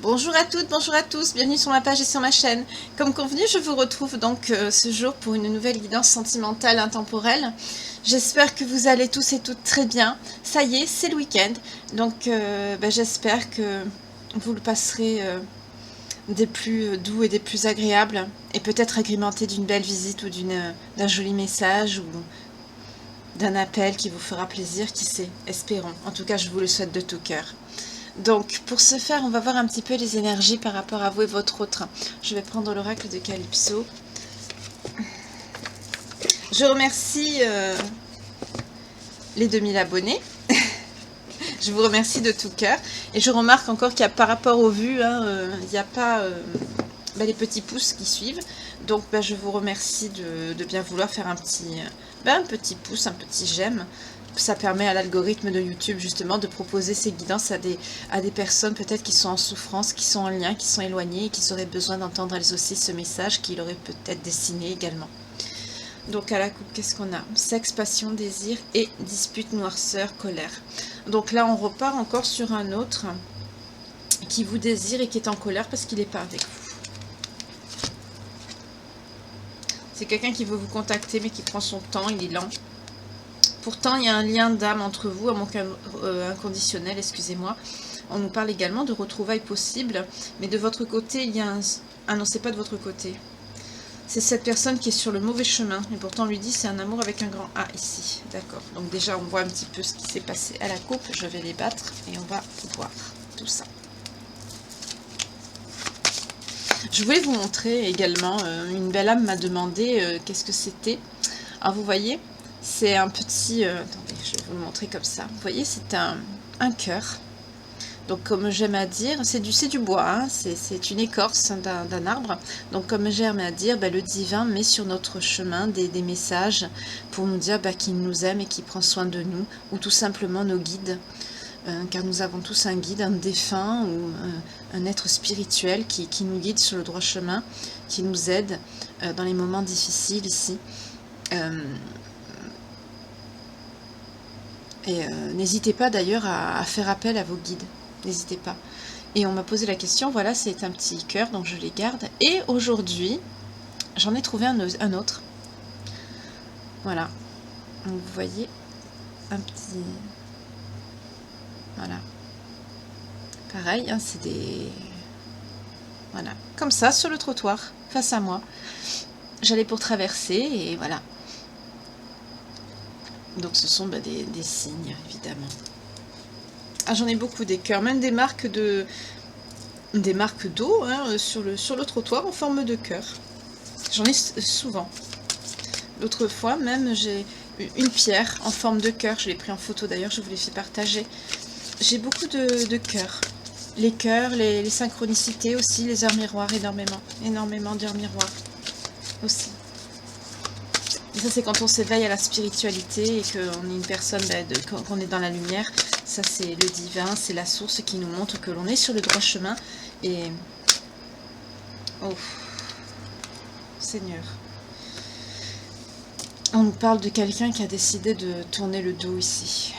Bonjour à toutes, bonjour à tous, bienvenue sur ma page et sur ma chaîne. Comme convenu, je vous retrouve donc ce jour pour une nouvelle guidance sentimentale intemporelle. J'espère que vous allez tous et toutes très bien. Ça y est, c'est le week-end, donc j'espère que vous le passerez des plus doux et des plus agréables, et peut-être agrémenté d'une belle visite ou d'un joli message ou d'un appel qui vous fera plaisir, qui sait, espérons. En tout cas, je vous le souhaite de tout cœur. Donc, pour ce faire, on va voir un petit peu les énergies par rapport à vous et votre autre. Je vais prendre l'oracle de Calypso. Je remercie les 2000 abonnés. Je vous remercie de tout cœur. Et je remarque encore qu'il y a par rapport aux vues, il n'y a pas les petits pouces qui suivent. Donc, je vous remercie de bien vouloir faire un petit pouce, un petit j'aime. Ça permet à l'algorithme de YouTube justement de proposer ces guidances à des personnes peut-être qui sont en souffrance, qui sont en lien, qui sont éloignées et qui auraient besoin d'entendre elles aussi ce message qu'il aurait peut-être dessiné également. Donc à la coupe, qu'est-ce qu'on a? Sexe, passion, désir et dispute, noirceur, colère. Donc là, on repart encore sur un autre qui vous désire et qui est en colère parce qu'il n'est pas avec vous. C'est quelqu'un qui veut vous contacter mais qui prend son temps, il est lent. Pourtant, il y a un lien d'âme entre vous, amour inconditionnel, excusez-moi. On nous parle également de retrouvailles possibles, mais de votre côté, il y a un... Ah non, c'est pas de votre côté. C'est cette personne qui est sur le mauvais chemin, et pourtant on lui dit c'est un amour avec un grand A ici. D'accord, donc déjà on voit un petit peu ce qui s'est passé à la coupe. Je vais les battre et on va voir tout ça. Je voulais vous montrer également, une belle âme m'a demandé qu'est-ce que c'était. Alors vous voyez, c'est un petit... attendez, je vais vous le montrer comme ça. Vous voyez, c'est un cœur. Donc comme j'aime à dire, c'est du bois, hein, c'est une écorce d'un arbre. Donc comme j'aime à dire, le divin met sur notre chemin des messages pour nous dire qu'il nous aime et qu'il prend soin de nous, ou tout simplement nos guides. Car nous avons tous un guide, un défunt ou un être spirituel qui nous guide sur le droit chemin, qui nous aide dans les moments difficiles ici. N'hésitez pas d'ailleurs à faire appel à vos guides, n'hésitez pas. Et on m'a posé la question, voilà, c'est un petit cœur, donc je les garde. Et aujourd'hui, j'en ai trouvé un autre. Voilà, donc vous voyez, un petit... Voilà. Pareil, hein, c'est des... Voilà, comme ça, sur le trottoir, face à moi. J'allais pour traverser, et voilà. Donc ce sont des signes, évidemment. Ah, j'en ai beaucoup des cœurs, même des marques d'eau hein, sur le trottoir en forme de cœur. J'en ai souvent. L'autre fois, même, j'ai une pierre en forme de cœur. Je l'ai pris en photo d'ailleurs, je vous l'ai fait partager. J'ai beaucoup de cœurs. Les cœurs, les synchronicités aussi, les heures miroirs, énormément d'heures miroirs aussi. Et ça, c'est quand on s'éveille à la spiritualité et qu'on est une personne, qu'on est dans la lumière. Ça, c'est le divin, c'est la source qui nous montre que l'on est sur le droit chemin. Et... Oh, Seigneur. On nous parle de quelqu'un qui a décidé de tourner le dos ici.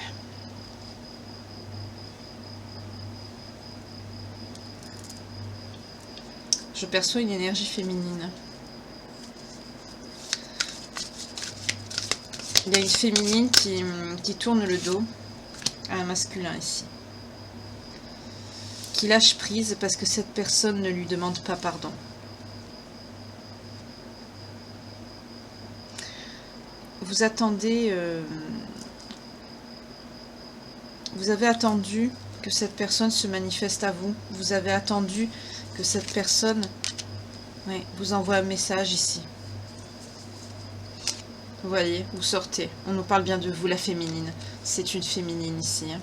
Je perçois une énergie féminine. Il y a une féminine qui tourne le dos à un masculin ici. Qui lâche prise parce que cette personne ne lui demande pas pardon. Vous attendez... vous avez attendu que cette personne se manifeste à vous. Vous avez attendu que cette personne vous envoie un message ici. Vous voyez, vous sortez. On nous parle bien de vous, la féminine. C'est une féminine ici. Hein.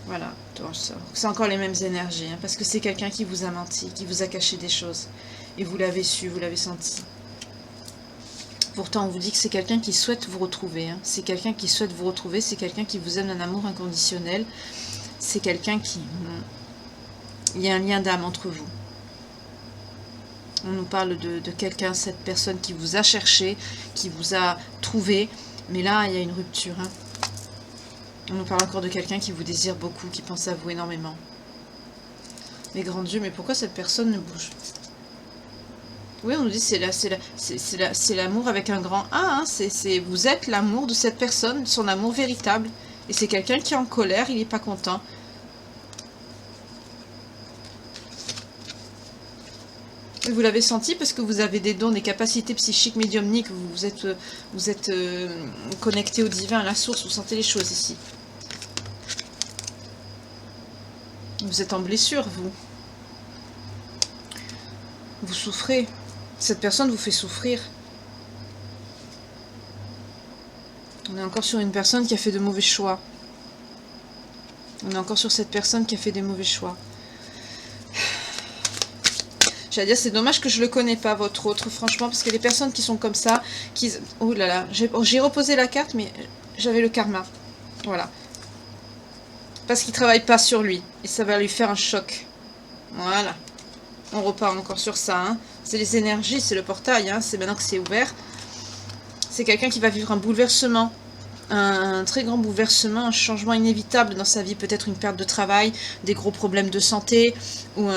Voilà. C'est encore les mêmes énergies. Hein, parce que c'est quelqu'un qui vous a menti, qui vous a caché des choses. Et vous l'avez su, vous l'avez senti. Pourtant, on vous dit que c'est quelqu'un qui souhaite vous retrouver. Hein. C'est quelqu'un qui souhaite vous retrouver. C'est quelqu'un qui vous aime d'un amour inconditionnel. C'est quelqu'un qui... Il y a un lien d'âme entre vous. On nous parle de quelqu'un, cette personne qui vous a cherché, qui vous a trouvé. Mais là, il y a une rupture. Hein. On nous parle encore de quelqu'un qui vous désire beaucoup, qui pense à vous énormément. Mais grand Dieu, mais pourquoi cette personne ne bouge? Oui, on nous dit c'est l'amour avec un grand A. Hein. Vous êtes l'amour de cette personne, son amour véritable. Et c'est quelqu'un qui est en colère, il n'est pas content. Et vous l'avez senti parce que vous avez des dons, des capacités psychiques médiumniques. Vous êtes connecté au divin, à la source. Vous sentez les choses ici. Vous êtes en blessure, vous. Vous souffrez. Cette personne vous fait souffrir. On est encore sur une personne qui a fait de mauvais choix. On est encore sur cette personne qui a fait des mauvais choix. J'allais dire, c'est dommage que je le connais pas, votre autre, franchement, parce que les personnes qui sont comme ça, qui... Oh là là, j'ai reposé la carte, mais j'avais le karma. Voilà. Parce qu'il travaille pas sur lui. Et ça va lui faire un choc. Voilà. On repart encore sur ça. Hein. C'est les énergies, c'est le portail. Hein. C'est maintenant que c'est ouvert. C'est quelqu'un qui va vivre un bouleversement. Un très grand bouleversement, un changement inévitable dans sa vie. Peut-être une perte de travail, des gros problèmes de santé, ou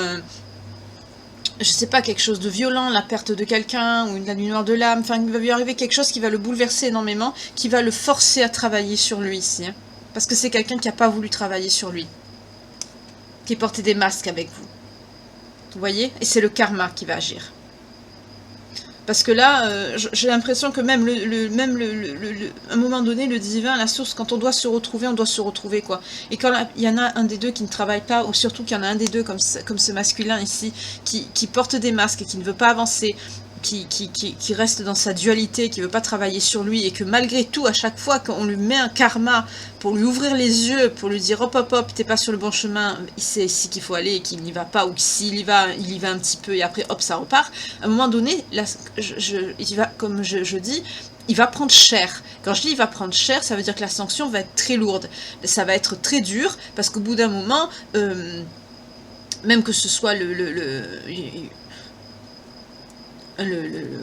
je sais pas, quelque chose de violent, la perte de quelqu'un, ou la nuit noire de l'âme. Enfin, il va lui arriver quelque chose qui va le bouleverser énormément, qui va le forcer à travailler sur lui ici. Hein. Parce que c'est quelqu'un qui n'a pas voulu travailler sur lui. Qui portait des masques avec vous. Vous voyez? Et c'est le karma qui va agir. Parce que là, j'ai l'impression que même, à un moment donné, le divin, la source, quand on doit se retrouver, quoi. Et quand il y en a un des deux qui ne travaille pas, ou surtout qu'il y en a un des deux, comme ce masculin ici, qui porte des masques et qui ne veut pas avancer, qui reste dans sa dualité, qui ne veut pas travailler sur lui, et que malgré tout, à chaque fois qu'on lui met un karma pour lui ouvrir les yeux, pour lui dire hop hop hop, t'es pas sur le bon chemin, c'est ici qu'il faut aller et qu'il n'y va pas, ou que s'il y va, il y va un petit peu et après hop ça repart, à un moment donné, là, il va, comme je dis, il va prendre cher. Quand je dis il va prendre cher, ça veut dire que la sanction va être très lourde, ça va être très dur, parce qu'au bout d'un moment, même que ce soit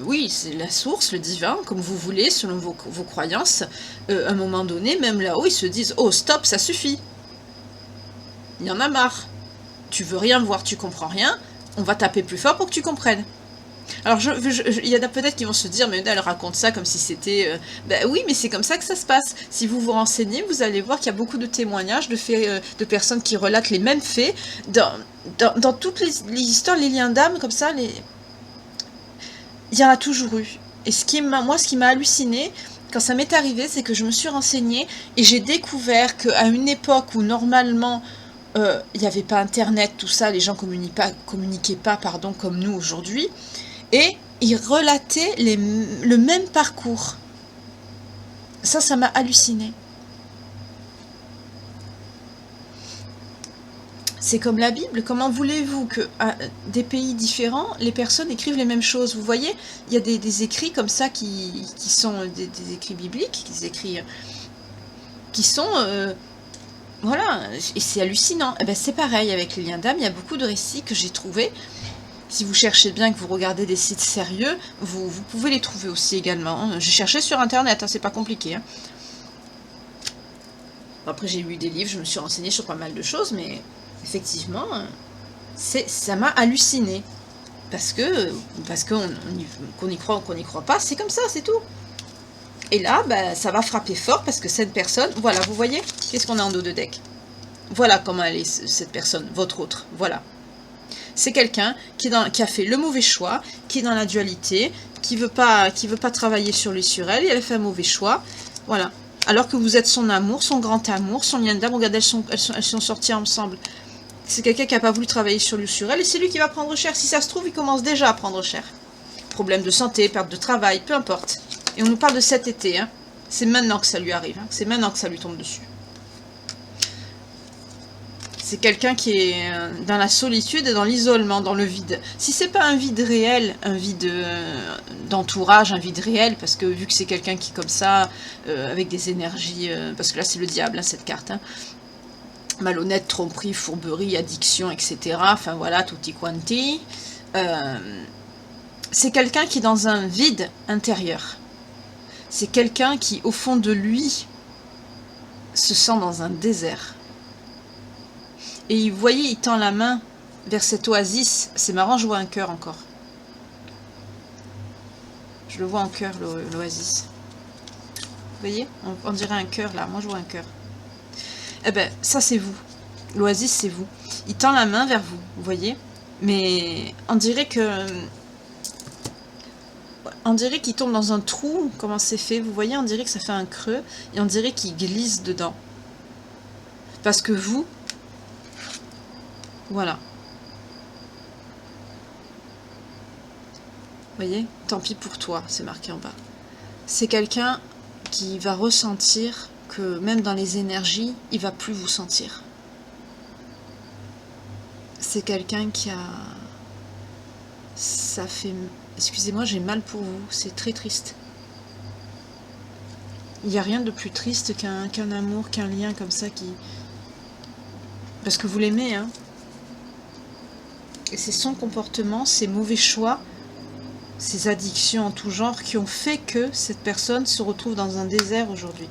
oui, c'est la source, le divin, comme vous voulez, selon vos croyances, à un moment donné, même là-haut, ils se disent « Oh, stop, ça suffit. Il y en a marre. Tu veux rien voir, tu comprends rien, on va taper plus fort pour que tu comprennes. » Alors, il y en a peut-être qui vont se dire « Mais elle raconte ça comme si c'était... Ben oui, mais c'est comme ça que ça se passe. Si vous vous renseignez, vous allez voir qu'il y a beaucoup de témoignages de faits, de personnes qui relatent les mêmes faits. Dans toutes les histoires, les liens d'âme, comme ça, il y en a toujours eu. Et ce qui m'a halluciné, quand ça m'est arrivé, c'est que je me suis renseignée et j'ai découvert qu'à une époque où normalement il n'y avait pas internet, tout ça, les gens communiquaient pas comme nous aujourd'hui, et ils relataient le même parcours. Ça m'a halluciné. C'est comme la Bible. Comment voulez-vous que des pays différents, les personnes écrivent les mêmes choses? Vous voyez, il y a des écrits comme ça qui sont des écrits bibliques, des écrits qui sont... voilà, et c'est hallucinant. Et ben, c'est pareil avec les liens d'âme, il y a beaucoup de récits que j'ai trouvés. Si vous cherchez bien, que vous regardez des sites sérieux, vous pouvez les trouver aussi également. J'ai cherché sur Internet, hein, c'est pas compliqué. Hein. Après, j'ai lu des livres, je me suis renseignée sur pas mal de choses, mais... Effectivement, ça m'a halluciné. Parce qu'on y croit ou qu'on n'y croit pas, c'est comme ça, c'est tout. Et là, bah, ça va frapper fort parce que cette personne, voilà, vous voyez, qu'est-ce qu'on a en dos de deck? Voilà comment elle est, cette personne, votre autre, voilà. C'est quelqu'un qui a fait le mauvais choix, qui est dans la dualité, qui veut pas travailler sur lui, sur elle, et elle a fait un mauvais choix, voilà. Alors que vous êtes son amour, son grand amour, son lien d'âme, regardez, elles sont sorties ensemble. C'est quelqu'un qui n'a pas voulu travailler sur lui, sur elle, et c'est lui qui va prendre cher. Si ça se trouve, il commence déjà à prendre cher. Problème de santé, perte de travail, peu importe. Et on nous parle de cet été. Hein. C'est maintenant que ça lui arrive. Hein. C'est maintenant que ça lui tombe dessus. C'est quelqu'un qui est dans la solitude et dans l'isolement, dans le vide. Si c'est pas un vide réel, un vide d'entourage, un vide réel, parce que vu que c'est quelqu'un qui est comme ça, avec des énergies... parce que là, c'est le diable, hein, cette carte. Hein. Malhonnête, tromperie, fourberie, addiction, etc. Enfin voilà, tutti quanti. c'est quelqu'un qui est dans un vide intérieur. C'est quelqu'un qui, au fond de lui, se sent dans un désert. Et vous voyez, il tend la main vers cette oasis. C'est marrant, je vois un cœur encore. Je le vois en cœur, l'oasis. Vous voyez, on dirait un cœur là. Moi, je vois un cœur. Eh ben, ça, c'est vous. L'oasis, c'est vous. Il tend la main vers vous, vous voyez. Mais on dirait que... On dirait qu'il tombe dans un trou. Comment c'est fait? Vous voyez, on dirait que ça fait un creux. Et on dirait qu'il glisse dedans. Parce que vous... Voilà. Vous voyez? Tant pis pour toi, c'est marqué en bas. C'est quelqu'un qui va ressentir que même dans les énergies, il va plus vous sentir. C'est quelqu'un qui a... Ça fait... Excusez-moi, j'ai mal pour vous. C'est très triste. Il n'y a rien de plus triste qu'un amour, qu'un lien comme ça qui... Parce que vous l'aimez, hein. Et c'est son comportement, ses mauvais choix, ses addictions en tout genre qui ont fait que cette personne se retrouve dans un désert aujourd'hui.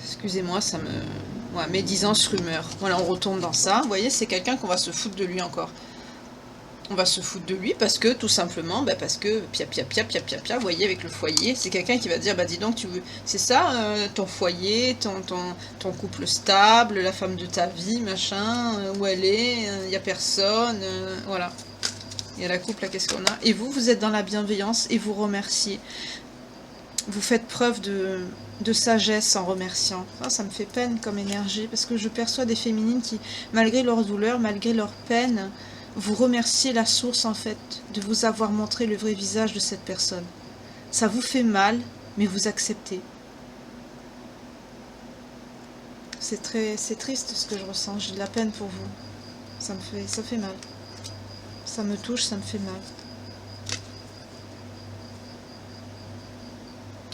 Excusez-moi, ça me... Ouais, médisance, rumeur. Voilà, on retombe dans ça. Vous voyez, c'est quelqu'un qu'on va se foutre de lui encore. On va se foutre de lui parce que, tout simplement, bah parce que, pia, vous voyez, avec le foyer, c'est quelqu'un qui va dire, bah dis donc, tu veux, c'est ça, ton foyer, ton couple stable, la femme de ta vie, machin, où elle est, il n'y a personne, voilà. Il y a la couple, là, qu'est-ce qu'on a? Et vous, vous êtes dans la bienveillance et vous remerciez. Vous faites preuve de sagesse en remerciant. Ça me fait peine comme énergie, parce que je perçois des féminines qui, malgré leur douleur, malgré leur peine, vous remerciez la source, en fait, de vous avoir montré le vrai visage de cette personne. Ça vous fait mal, mais vous acceptez. C'est triste ce que je ressens. J'ai de la peine pour vous. Ça fait mal. Ça me touche, ça me fait mal.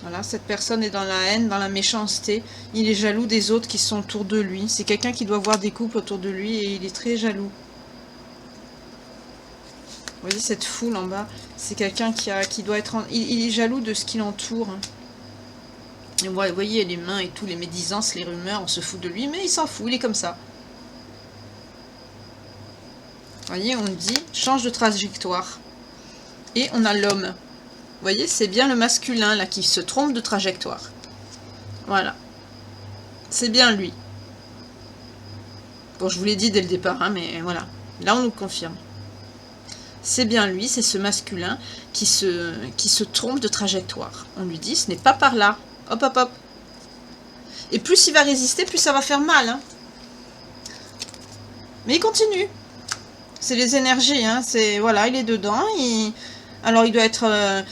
Voilà, cette personne est dans la haine, dans la méchanceté. Il est jaloux des autres qui sont autour de lui. C'est quelqu'un qui doit voir des couples autour de lui et il est très jaloux. Vous voyez cette foule en bas, c'est quelqu'un qui doit être... Il est jaloux de ce qui l'entoure. Et vous voyez les mains et tout, les médisances, les rumeurs, on se fout de lui, mais il s'en fout, il est comme ça. Vous voyez, on dit, change de trajectoire. Et on a l'homme. Vous voyez, c'est bien le masculin là qui se trompe de trajectoire. Voilà. C'est bien lui. Bon, je vous l'ai dit dès le départ, hein, mais voilà. Là, on nous confirme. C'est bien lui, c'est ce masculin qui se trompe de trajectoire. On lui dit, ce n'est pas par là. Hop, hop, hop. Et plus il va résister, plus ça va faire mal. Hein. Mais il continue. C'est les énergies. Hein. Voilà, il est dedans. Alors, il doit être...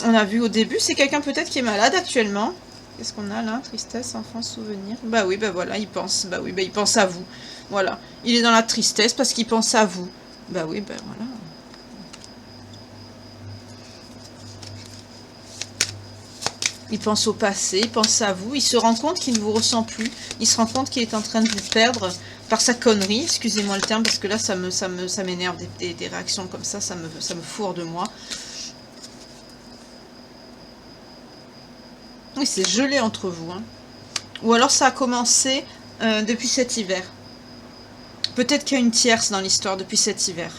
on a vu au début, c'est quelqu'un peut-être qui est malade actuellement. Qu'est-ce qu'on a là? Tristesse, enfance, souvenir. Bah oui, bah voilà, il pense. Bah oui, bah il pense à vous. Voilà. Il est dans la tristesse parce qu'il pense à vous. Bah oui, bah voilà. Il pense au passé, il pense à vous, il se rend compte qu'il ne vous ressent plus, il se rend compte qu'il est en train de vous perdre par sa connerie, excusez-moi le terme, parce que là ça m'énerve des réactions comme ça me fourre de moi. Oui, c'est gelé entre vous. Hein. Ou alors ça a commencé depuis cet hiver. Peut-être qu'il y a une tierce dans l'histoire depuis cet hiver.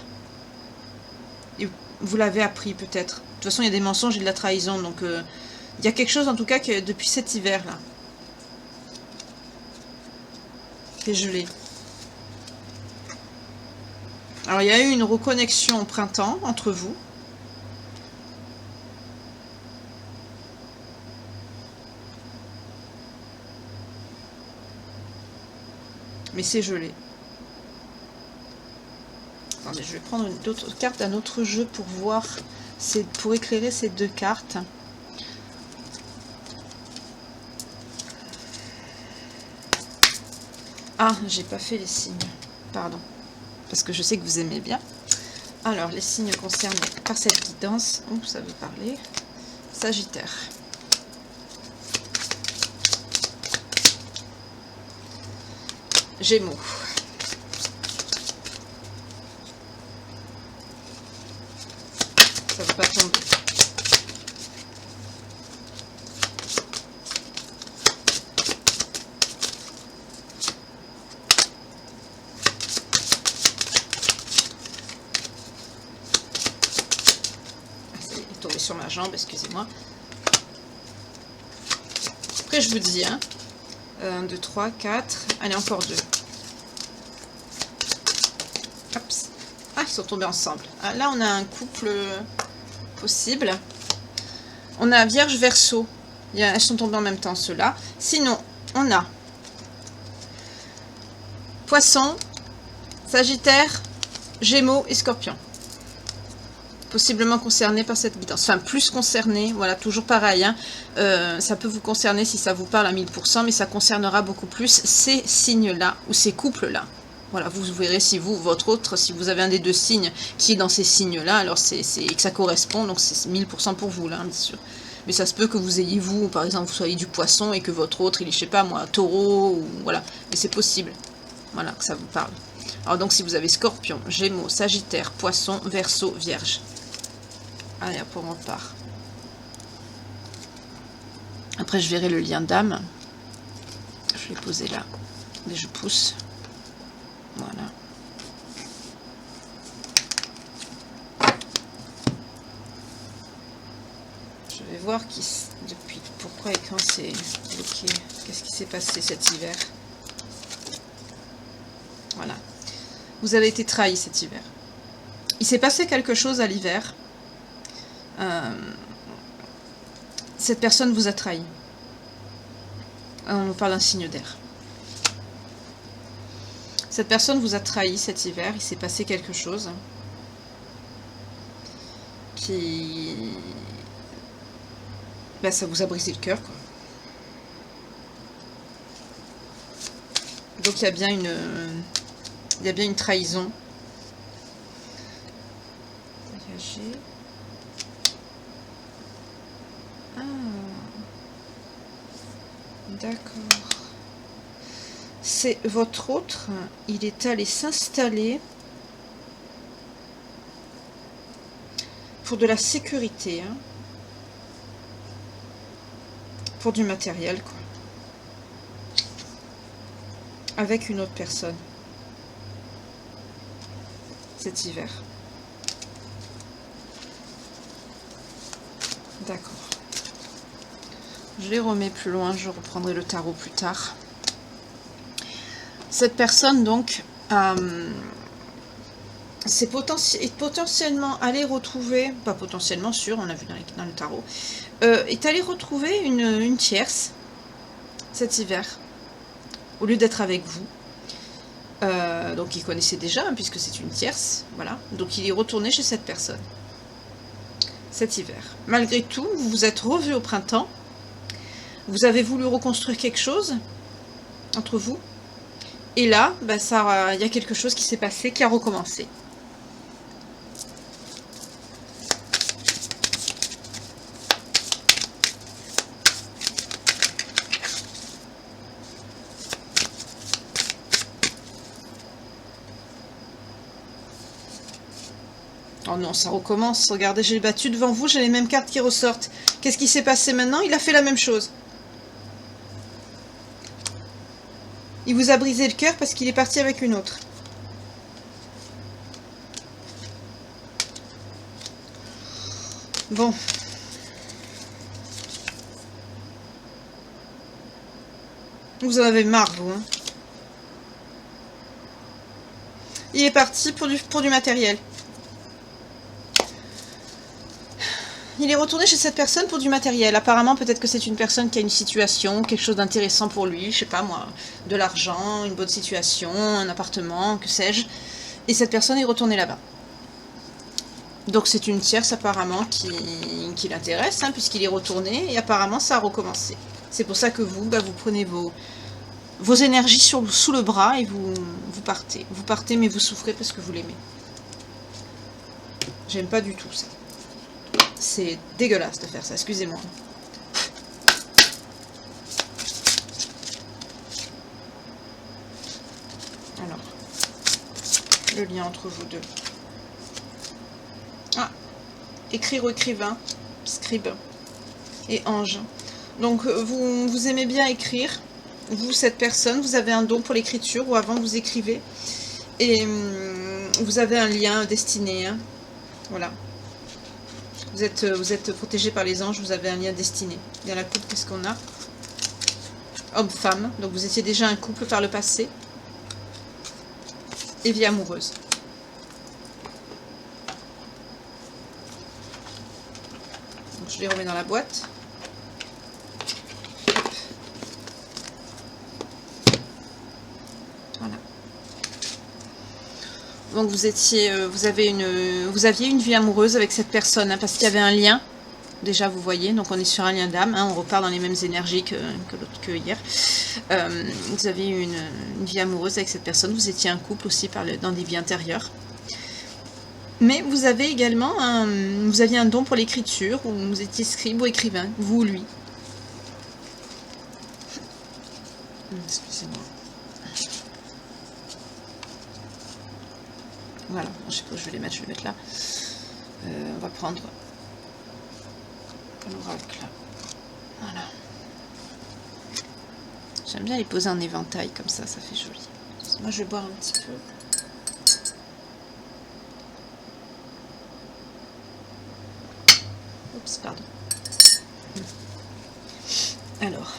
Et vous l'avez appris peut-être. De toute façon, il y a des mensonges et de la trahison, donc... il y a quelque chose en tout cas que depuis cet hiver là. Qui est gelé. Alors il y a eu une reconnexion au printemps entre vous. Mais c'est gelé. Attendez, je vais prendre une autre carte d'un autre jeu pour voir, pour éclairer ces deux cartes. Ah, j'ai pas fait les signes. Pardon. Parce que je sais que vous aimez bien. Alors, les signes concernés par cette guidance. Ouh, ça veut parler. Sagittaire. Gémeaux. Ça ne va pas tomber. Il est tombé sur ma jambe, excusez-moi. Après, je vous dis, hein. 1, 2, 3, 4. Allez, encore 2. Oups. Ah, ils sont tombés ensemble. Ah, là, on a un couple possible. On a Vierge Verseau. Elles sont tombées en même temps, ceux-là. Sinon, on a Poisson, Sagittaire, Gémeaux et Scorpion. Possiblement concernés par cette guidance. Enfin, plus concernés. Voilà, toujours pareil. Hein. Ça peut vous concerner si ça vous parle à 1000%, mais ça concernera beaucoup plus ces signes-là ou ces couples-là. Voilà, vous verrez si vous, votre autre, si vous avez un des deux signes qui est dans ces signes-là, alors c'est que ça correspond, donc c'est 1000% pour vous, là, hein, bien sûr. Mais ça se peut que vous ayez, vous, par exemple, vous soyez du poisson et que votre autre, il est, je sais pas moi, taureau, ou voilà. Mais c'est possible, voilà, que ça vous parle. Alors donc, si vous avez Scorpion, Gémeaux, Sagittaire, Poisson, Verseau, Vierge. Allez, hop, on repart. Après, je verrai le lien d'âme. Je vais poser là. Et je pousse. Voilà. Je vais voir depuis pourquoi l'écran s'est bloqué. Qu'est-ce qui s'est passé cet hiver? Voilà. Vous avez été trahi cet hiver. Il s'est passé quelque chose à l'hiver. Cette personne vous a trahi. On nous parle d'un signe d'air. Cette personne vous a trahi cet hiver. Il s'est passé quelque chose qui... Ben, ça vous a brisé le cœur, quoi. Donc il y a bien une trahison. Voyager. Ah. D'accord. C'est votre autre, il est allé s'installer pour de la sécurité, hein, pour du matériel, quoi, avec une autre personne cet hiver. D'accord. Je les remets plus loin, je reprendrai le tarot plus tard. Cette personne, donc, c'est potentiellement aller retrouver, pas potentiellement sûr, on l'a vu dans le tarot, est allé retrouver une tierce cet hiver, au lieu d'être avec vous. Donc il connaissait déjà, hein, puisque c'est une tierce, voilà. Donc il est retourné chez cette personne cet hiver. Malgré tout, vous vous êtes revus au printemps, vous avez voulu reconstruire quelque chose entre vous. Et là, ben il y a quelque chose qui s'est passé, qui a recommencé. Oh non, ça recommence. Regardez, j'ai battu devant vous, j'ai les mêmes cartes qui ressortent. Qu'est-ce qui s'est passé maintenant? Il a fait la même chose. Il vous a brisé le cœur parce qu'il est parti avec une autre. Bon. Vous en avez marre, vous. Hein. Il est parti pour du matériel. Il est retourné chez cette personne pour du matériel. Apparemment, peut-être que c'est une personne qui a une situation, quelque chose d'intéressant pour lui, je sais pas moi, de l'argent, une bonne situation, un appartement, que sais-je. Et cette personne est retournée là-bas. Donc c'est une tierce apparemment qui l'intéresse, hein, puisqu'il est retourné, et apparemment ça a recommencé. C'est pour ça que vous, bah, vous prenez vos énergies sous le bras et vous partez. Vous partez mais vous souffrez parce que vous l'aimez. J'aime pas du tout ça. C'est dégueulasse de faire ça, excusez-moi. Alors, le lien entre vous deux. Ah, écrire ou écrivain, scribe et ange. Donc vous aimez bien écrire, vous cette personne, vous avez un don pour l'écriture ou avant vous écrivez et vous avez un lien destiné, hein. Voilà. Vous êtes protégé par les anges, vous avez un lien destiné. Dans la coupe, qu'est-ce qu'on a? Homme-femme, donc vous étiez déjà un couple par le passé. Et vie amoureuse. Donc, je les remets dans la boîte. Voilà. Donc vous aviez une vie amoureuse avec cette personne, hein, parce qu'il y avait un lien. Déjà, vous voyez, donc on est sur un lien d'âme, hein, on repart dans les mêmes énergies que hier. Vous avez eu une vie amoureuse avec cette personne, vous étiez un couple aussi dans des vies antérieures. Mais vous avez également vous aviez un don pour l'écriture, ou vous étiez scribe ou écrivain, vous ou lui. Excusez-moi. Voilà, je sais pas où je vais les mettre, là. On va prendre l'oracle. Voilà. J'aime bien les poser en éventail comme ça, ça fait joli. Moi je vais boire un petit peu. Oups, pardon. Alors.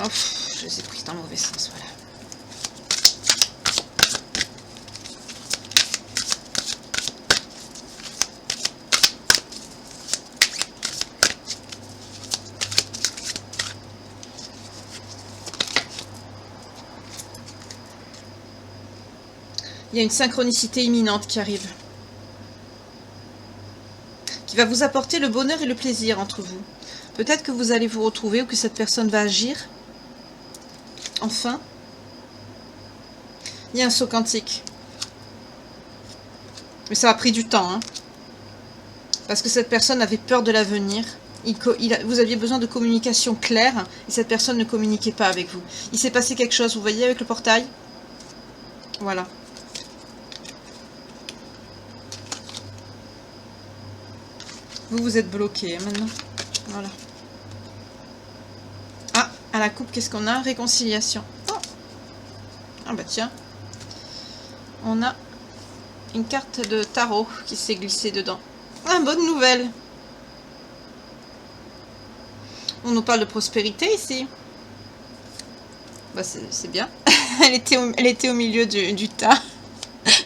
Oh, je les ai pris dans le mauvais sens, voilà. Il y a une synchronicité imminente qui arrive, qui va vous apporter le bonheur et le plaisir entre vous. Peut-être que vous allez vous retrouver ou que cette personne va agir. Enfin, il y a un saut quantique. Mais ça a pris du temps, hein, parce que cette personne avait peur de l'avenir. Vous aviez besoin de communication claire et cette personne ne communiquait pas avec vous. Il s'est passé quelque chose, vous voyez, avec le portail. Voilà. Vous êtes bloqué hein, maintenant. Voilà. Ah, à la coupe, qu'est-ce qu'on a? Réconciliation. Oh. Ah bah tiens. On a une carte de tarot qui s'est glissée dedans. Ah, bonne nouvelle. On nous parle de prospérité ici. Bah c'est bien. elle était au milieu du tas.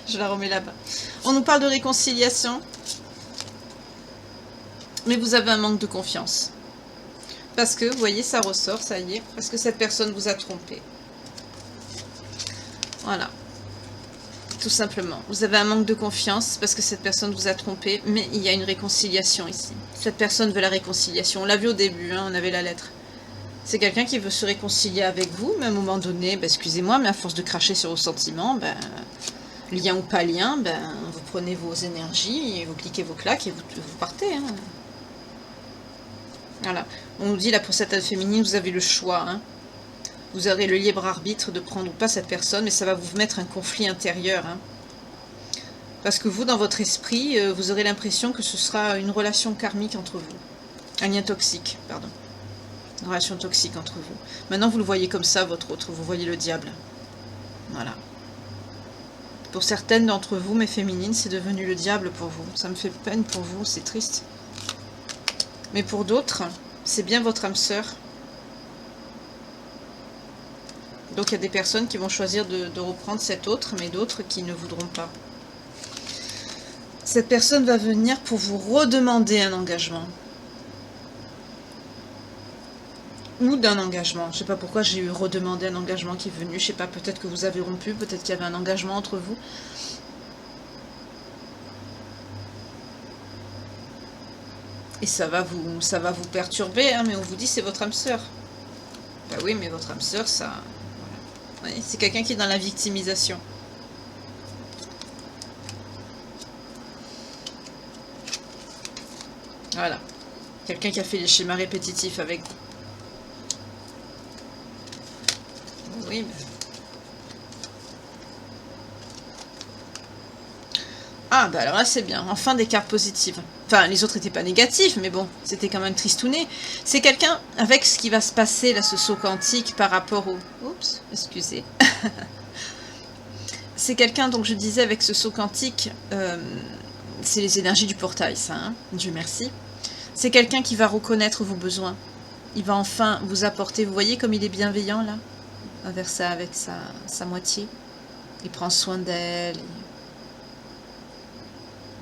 Je la remets là-bas. On nous parle de réconciliation. Mais vous avez un manque de confiance. Parce que, vous voyez, ça ressort, ça y est. Parce que cette personne vous a trompé. Voilà. Tout simplement. Vous avez un manque de confiance parce que cette personne vous a trompé. Mais il y a une réconciliation ici. Cette personne veut la réconciliation. On l'a vu au début, hein, on avait la lettre. C'est quelqu'un qui veut se réconcilier avec vous. Mais à un moment donné, bah, excusez-moi, mais à force de cracher sur vos sentiments, ben, lien ou pas lien, ben, vous prenez vos énergies, et vous cliquez vos claques et vous partez. Hein. Voilà. On nous dit là pour cette âme féminine, vous avez le choix. Hein. Vous aurez le libre arbitre de prendre ou pas cette personne, mais ça va vous mettre un conflit intérieur. Hein. Parce que vous, dans votre esprit, vous aurez l'impression que ce sera une relation karmique entre vous. Un lien toxique, pardon. Une relation toxique entre vous. Maintenant, vous le voyez comme ça, votre autre. Vous voyez le diable. Voilà. Pour certaines d'entre vous, mes féminines, c'est devenu le diable pour vous. Ça me fait peine pour vous, c'est triste. Mais pour d'autres, c'est bien votre âme sœur. Donc il y a des personnes qui vont choisir de reprendre cet autre, mais d'autres qui ne voudront pas. Cette personne va venir pour vous redemander un engagement. Ou d'un engagement. Je ne sais pas pourquoi j'ai eu redemander un engagement qui est venu. Je ne sais pas, peut-être que vous avez rompu, peut-être qu'il y avait un engagement entre vous. Et ça va vous perturber, hein, mais on vous dit c'est votre âme sœur. Bah oui, mais votre âme sœur, ça... Voilà. Oui, c'est quelqu'un qui est dans la victimisation. Voilà. Quelqu'un qui a fait les schémas répétitifs avec vous. Oui, mais... Ah, bah alors là, c'est bien. Enfin, des cartes positives. Enfin, les autres n'étaient pas négatives, mais bon, c'était quand même tristouné. C'est quelqu'un, avec ce qui va se passer, là, ce saut quantique, par rapport au... Oups, excusez. C'est quelqu'un, donc je disais, avec ce saut quantique, c'est les énergies du portail, ça, hein, Dieu merci. C'est quelqu'un qui va reconnaître vos besoins. Il va enfin vous apporter, vous voyez comme il est bienveillant, là, envers ça, avec sa moitié. Il prend soin d'elle.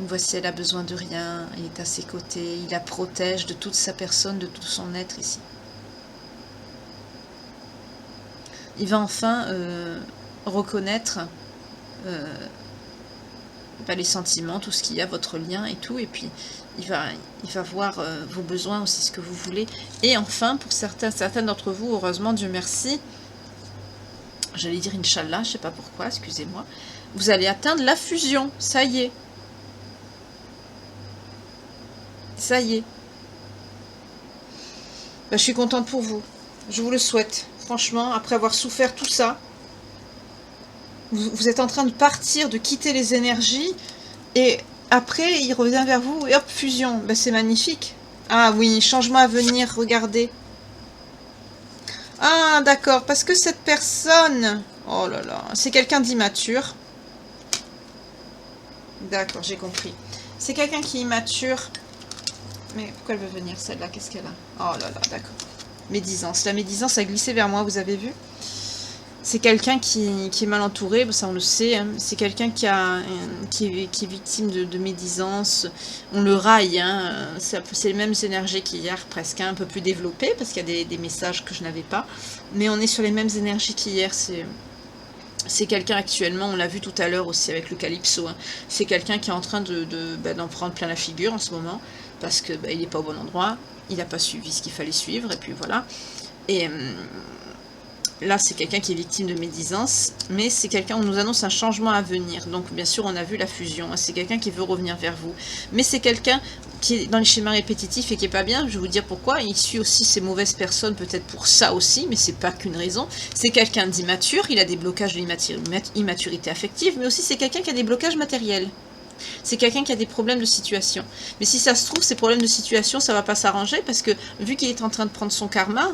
Voici, elle a besoin de rien, il est à ses côtés, il la protège de toute sa personne, de tout son être ici. Il va enfin reconnaître les sentiments, tout ce qu'il y a, votre lien et tout, et puis il va voir vos besoins aussi, ce que vous voulez. Et enfin, pour certains d'entre vous, heureusement, Dieu merci, j'allais dire Inch'Allah, je sais pas pourquoi, excusez-moi, vous allez atteindre la fusion, ça y est. Ça y est. Ben, je suis contente pour vous. Je vous le souhaite. Franchement, après avoir souffert tout ça, vous êtes en train de partir, de quitter les énergies, et après, il revient vers vous, et hop, fusion. Ben, c'est magnifique. Ah oui, changement à venir, regardez. Ah, d'accord, parce que cette personne... Oh là là, c'est quelqu'un d'immature. D'accord, j'ai compris. C'est quelqu'un qui est immature... Mais pourquoi elle veut venir, celle-là? Qu'est-ce qu'elle a? Oh là là, d'accord. Médisance. La médisance a glissé vers moi, vous avez vu? C'est quelqu'un qui est mal entouré, ça on le sait. Hein. C'est quelqu'un qui est victime de médisance. On le raille. Hein. C'est les mêmes énergies qu'hier, presque. Hein, un peu plus développées, parce qu'il y a des messages que je n'avais pas. Mais on est sur les mêmes énergies qu'hier. C'est quelqu'un actuellement, on l'a vu tout à l'heure aussi avec le Calypso. Hein. C'est quelqu'un qui est en train d'en prendre plein la figure en ce moment. Parce que il n'est pas au bon endroit, il n'a pas suivi ce qu'il fallait suivre, et puis voilà. Et là, c'est quelqu'un qui est victime de médisance, mais c'est quelqu'un, on nous annonce un changement à venir. Donc, bien sûr, on a vu la fusion, hein. C'est quelqu'un qui veut revenir vers vous. Mais c'est quelqu'un qui est dans les schémas répétitifs et qui est pas bien, je vais vous dire pourquoi. Il suit aussi ces mauvaises personnes, peut-être pour ça aussi, mais c'est pas qu'une raison. C'est quelqu'un d'immature, il a des blocages d'immaturité affective, mais aussi c'est quelqu'un qui a des blocages matériels. C'est quelqu'un qui a des problèmes de situation. Mais si ça se trouve, ces problèmes de situation, ça va pas s'arranger parce que vu qu'il est en train de prendre son karma,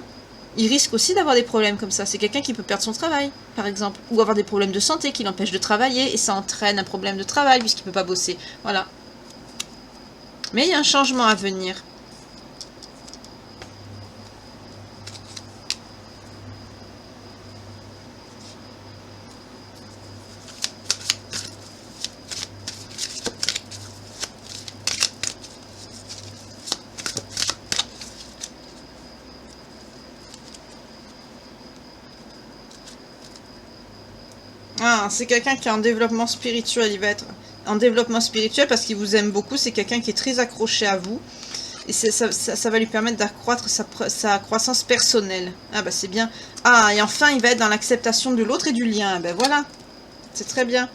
il risque aussi d'avoir des problèmes comme ça. C'est quelqu'un qui peut perdre son travail, par exemple. Ou avoir des problèmes de santé qui l'empêchent de travailler et ça entraîne un problème de travail puisqu'il ne peut pas bosser. Voilà. Mais il y a un changement à venir. Ah, c'est quelqu'un qui est en développement spirituel. Il va être en développement spirituel parce qu'il vous aime beaucoup. C'est quelqu'un qui est très accroché à vous. Et ça va lui permettre d'accroître sa croissance personnelle. Ah bah c'est bien. Ah, et enfin, il va être dans l'acceptation de l'autre et du lien. Ben voilà. C'est très bien.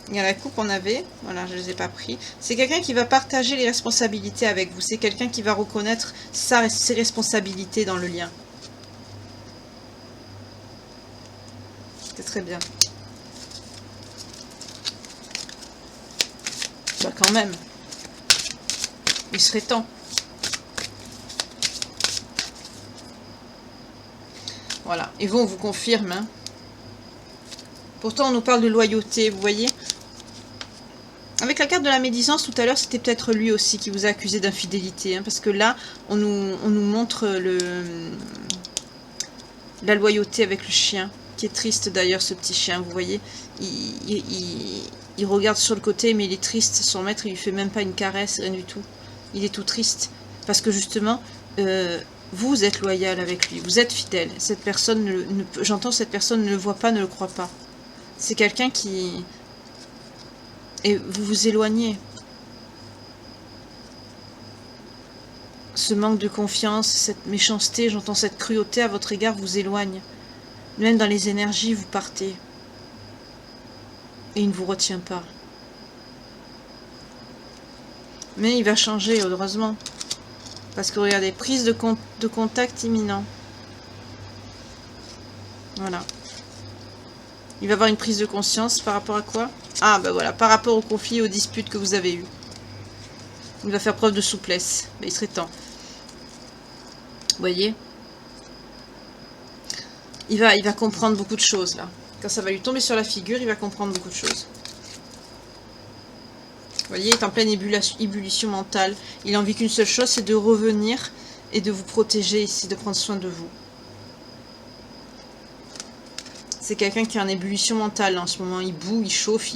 Il y a la coupe qu'on avait. Voilà, je ne les ai pas pris. C'est quelqu'un qui va partager les responsabilités avec vous. C'est quelqu'un qui va reconnaître ses responsabilités dans le lien. C'est très bien. Bah quand même. Il serait temps. Voilà. Et vous, on vous confirme. Hein. Pourtant, on nous parle de loyauté, vous voyez. Avec la carte de la médisance, tout à l'heure, c'était peut-être lui aussi qui vous a accusé d'infidélité. Hein, parce que là, on nous montre la loyauté avec le chien. Qui est triste d'ailleurs, ce petit chien, vous voyez. Il regarde sur le côté, mais il est triste. Son maître, il lui fait même pas une caresse, rien du tout. Il est tout triste. Parce que justement, vous êtes loyal avec lui. Vous êtes fidèle. Cette personne, j'entends cette personne ne le voit pas, ne le croit pas. C'est quelqu'un qui... Et vous vous éloignez. Ce manque de confiance, cette méchanceté, j'entends cette cruauté à votre égard vous éloigne. Même dans les énergies, vous partez. Et il ne vous retient pas. Mais il va changer, heureusement. Parce que regardez, prise de contact imminent. Voilà. Il va avoir une prise de conscience par rapport à quoi? Ah, ben voilà, par rapport aux conflits et aux disputes que vous avez eues. Il va faire preuve de souplesse. Ben, il serait temps. Vous voyez? Il va comprendre beaucoup de choses, là. Quand ça va lui tomber sur la figure, il va comprendre beaucoup de choses. Vous voyez, il est en pleine ébullition mentale. Il a envie qu'une seule chose, c'est de revenir et de vous protéger ici, de prendre soin de vous. C'est quelqu'un qui est en ébullition mentale là, en ce moment. Il boue, il chauffe,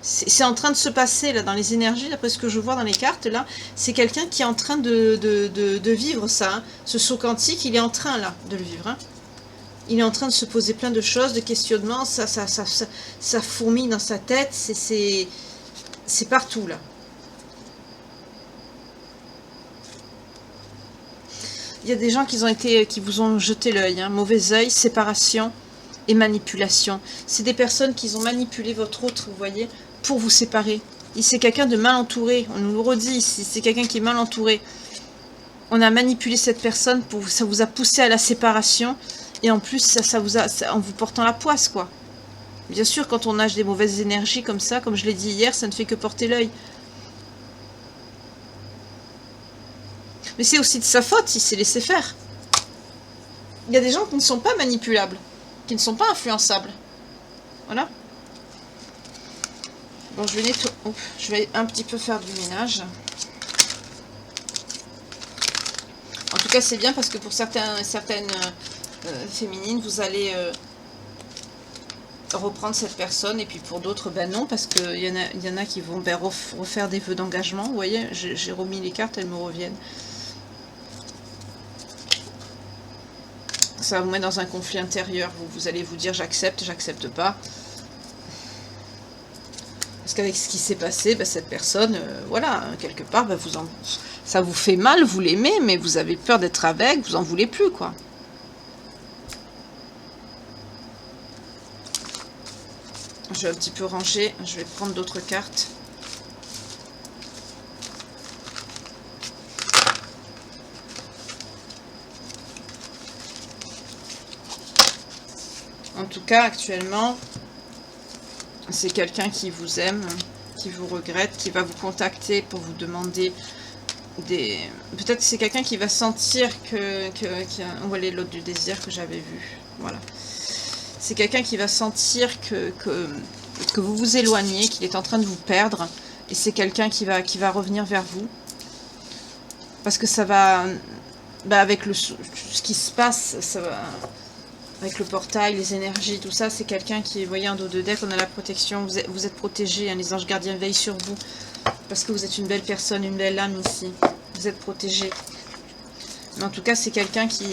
c'est en train de se passer là dans les énergies, d'après ce que je vois dans les cartes là. C'est quelqu'un qui est en train de vivre ça. Hein. Ce saut quantique, il est en train là de le vivre. Hein. Il est en train de se poser plein de choses, de questionnements. Ça fourmille dans sa tête. C'est partout là. Il y a des gens qui vous ont jeté l'œil. Hein. Mauvais œil, séparation et manipulation. C'est des personnes qui ont manipulé votre autre, vous voyez, pour vous séparer. C'est quelqu'un de mal entouré. On nous le redit, c'est quelqu'un qui est mal entouré. On a manipulé cette personne, ça vous a poussé à la séparation. Et en plus, ça vous a, en vous portant la poisse, quoi. Bien sûr, quand on nage des mauvaises énergies comme ça, comme je l'ai dit hier, ça ne fait que porter l'œil. Mais c'est aussi de sa faute, il s'est laissé faire. Il y a des gens qui ne sont pas manipulables, qui ne sont pas influençables. Voilà. Bon, je vais un petit peu faire du ménage. En tout cas, c'est bien parce que pour certaines féminines, vous allez reprendre cette personne, et puis pour d'autres, ben non, parce qu'il y en a qui vont refaire des vœux d'engagement. Vous voyez, j'ai remis les cartes, elles me reviennent. Ça va vous mettre dans un conflit intérieur. Vous allez vous dire j'accepte, j'accepte pas. Parce qu'avec ce qui s'est passé, ben, cette personne, voilà, quelque part, ben, ça vous fait mal, vous l'aimez, mais vous avez peur d'être avec, vous en voulez plus, quoi. Je vais un petit peu ranger, je vais prendre d'autres cartes. En tout cas, actuellement, c'est quelqu'un qui vous aime, qui vous regrette, qui va vous contacter pour vous demander des... Peut-être c'est quelqu'un qui va sentir où est l'autre du désir que j'avais vu. Voilà. C'est quelqu'un qui va sentir que vous vous éloignez, qu'il est en train de vous perdre. Et c'est quelqu'un qui va revenir vers vous. Parce que ça va... Bah avec ce qui se passe, ça va... Avec le portail, les énergies, tout ça, c'est quelqu'un qui est, vous voyez, en dos de deck, on a la protection, vous êtes protégé, hein, les anges gardiens veillent sur vous, parce que vous êtes une belle personne, une belle âme ici, vous êtes protégé. Mais en tout cas, c'est quelqu'un qui,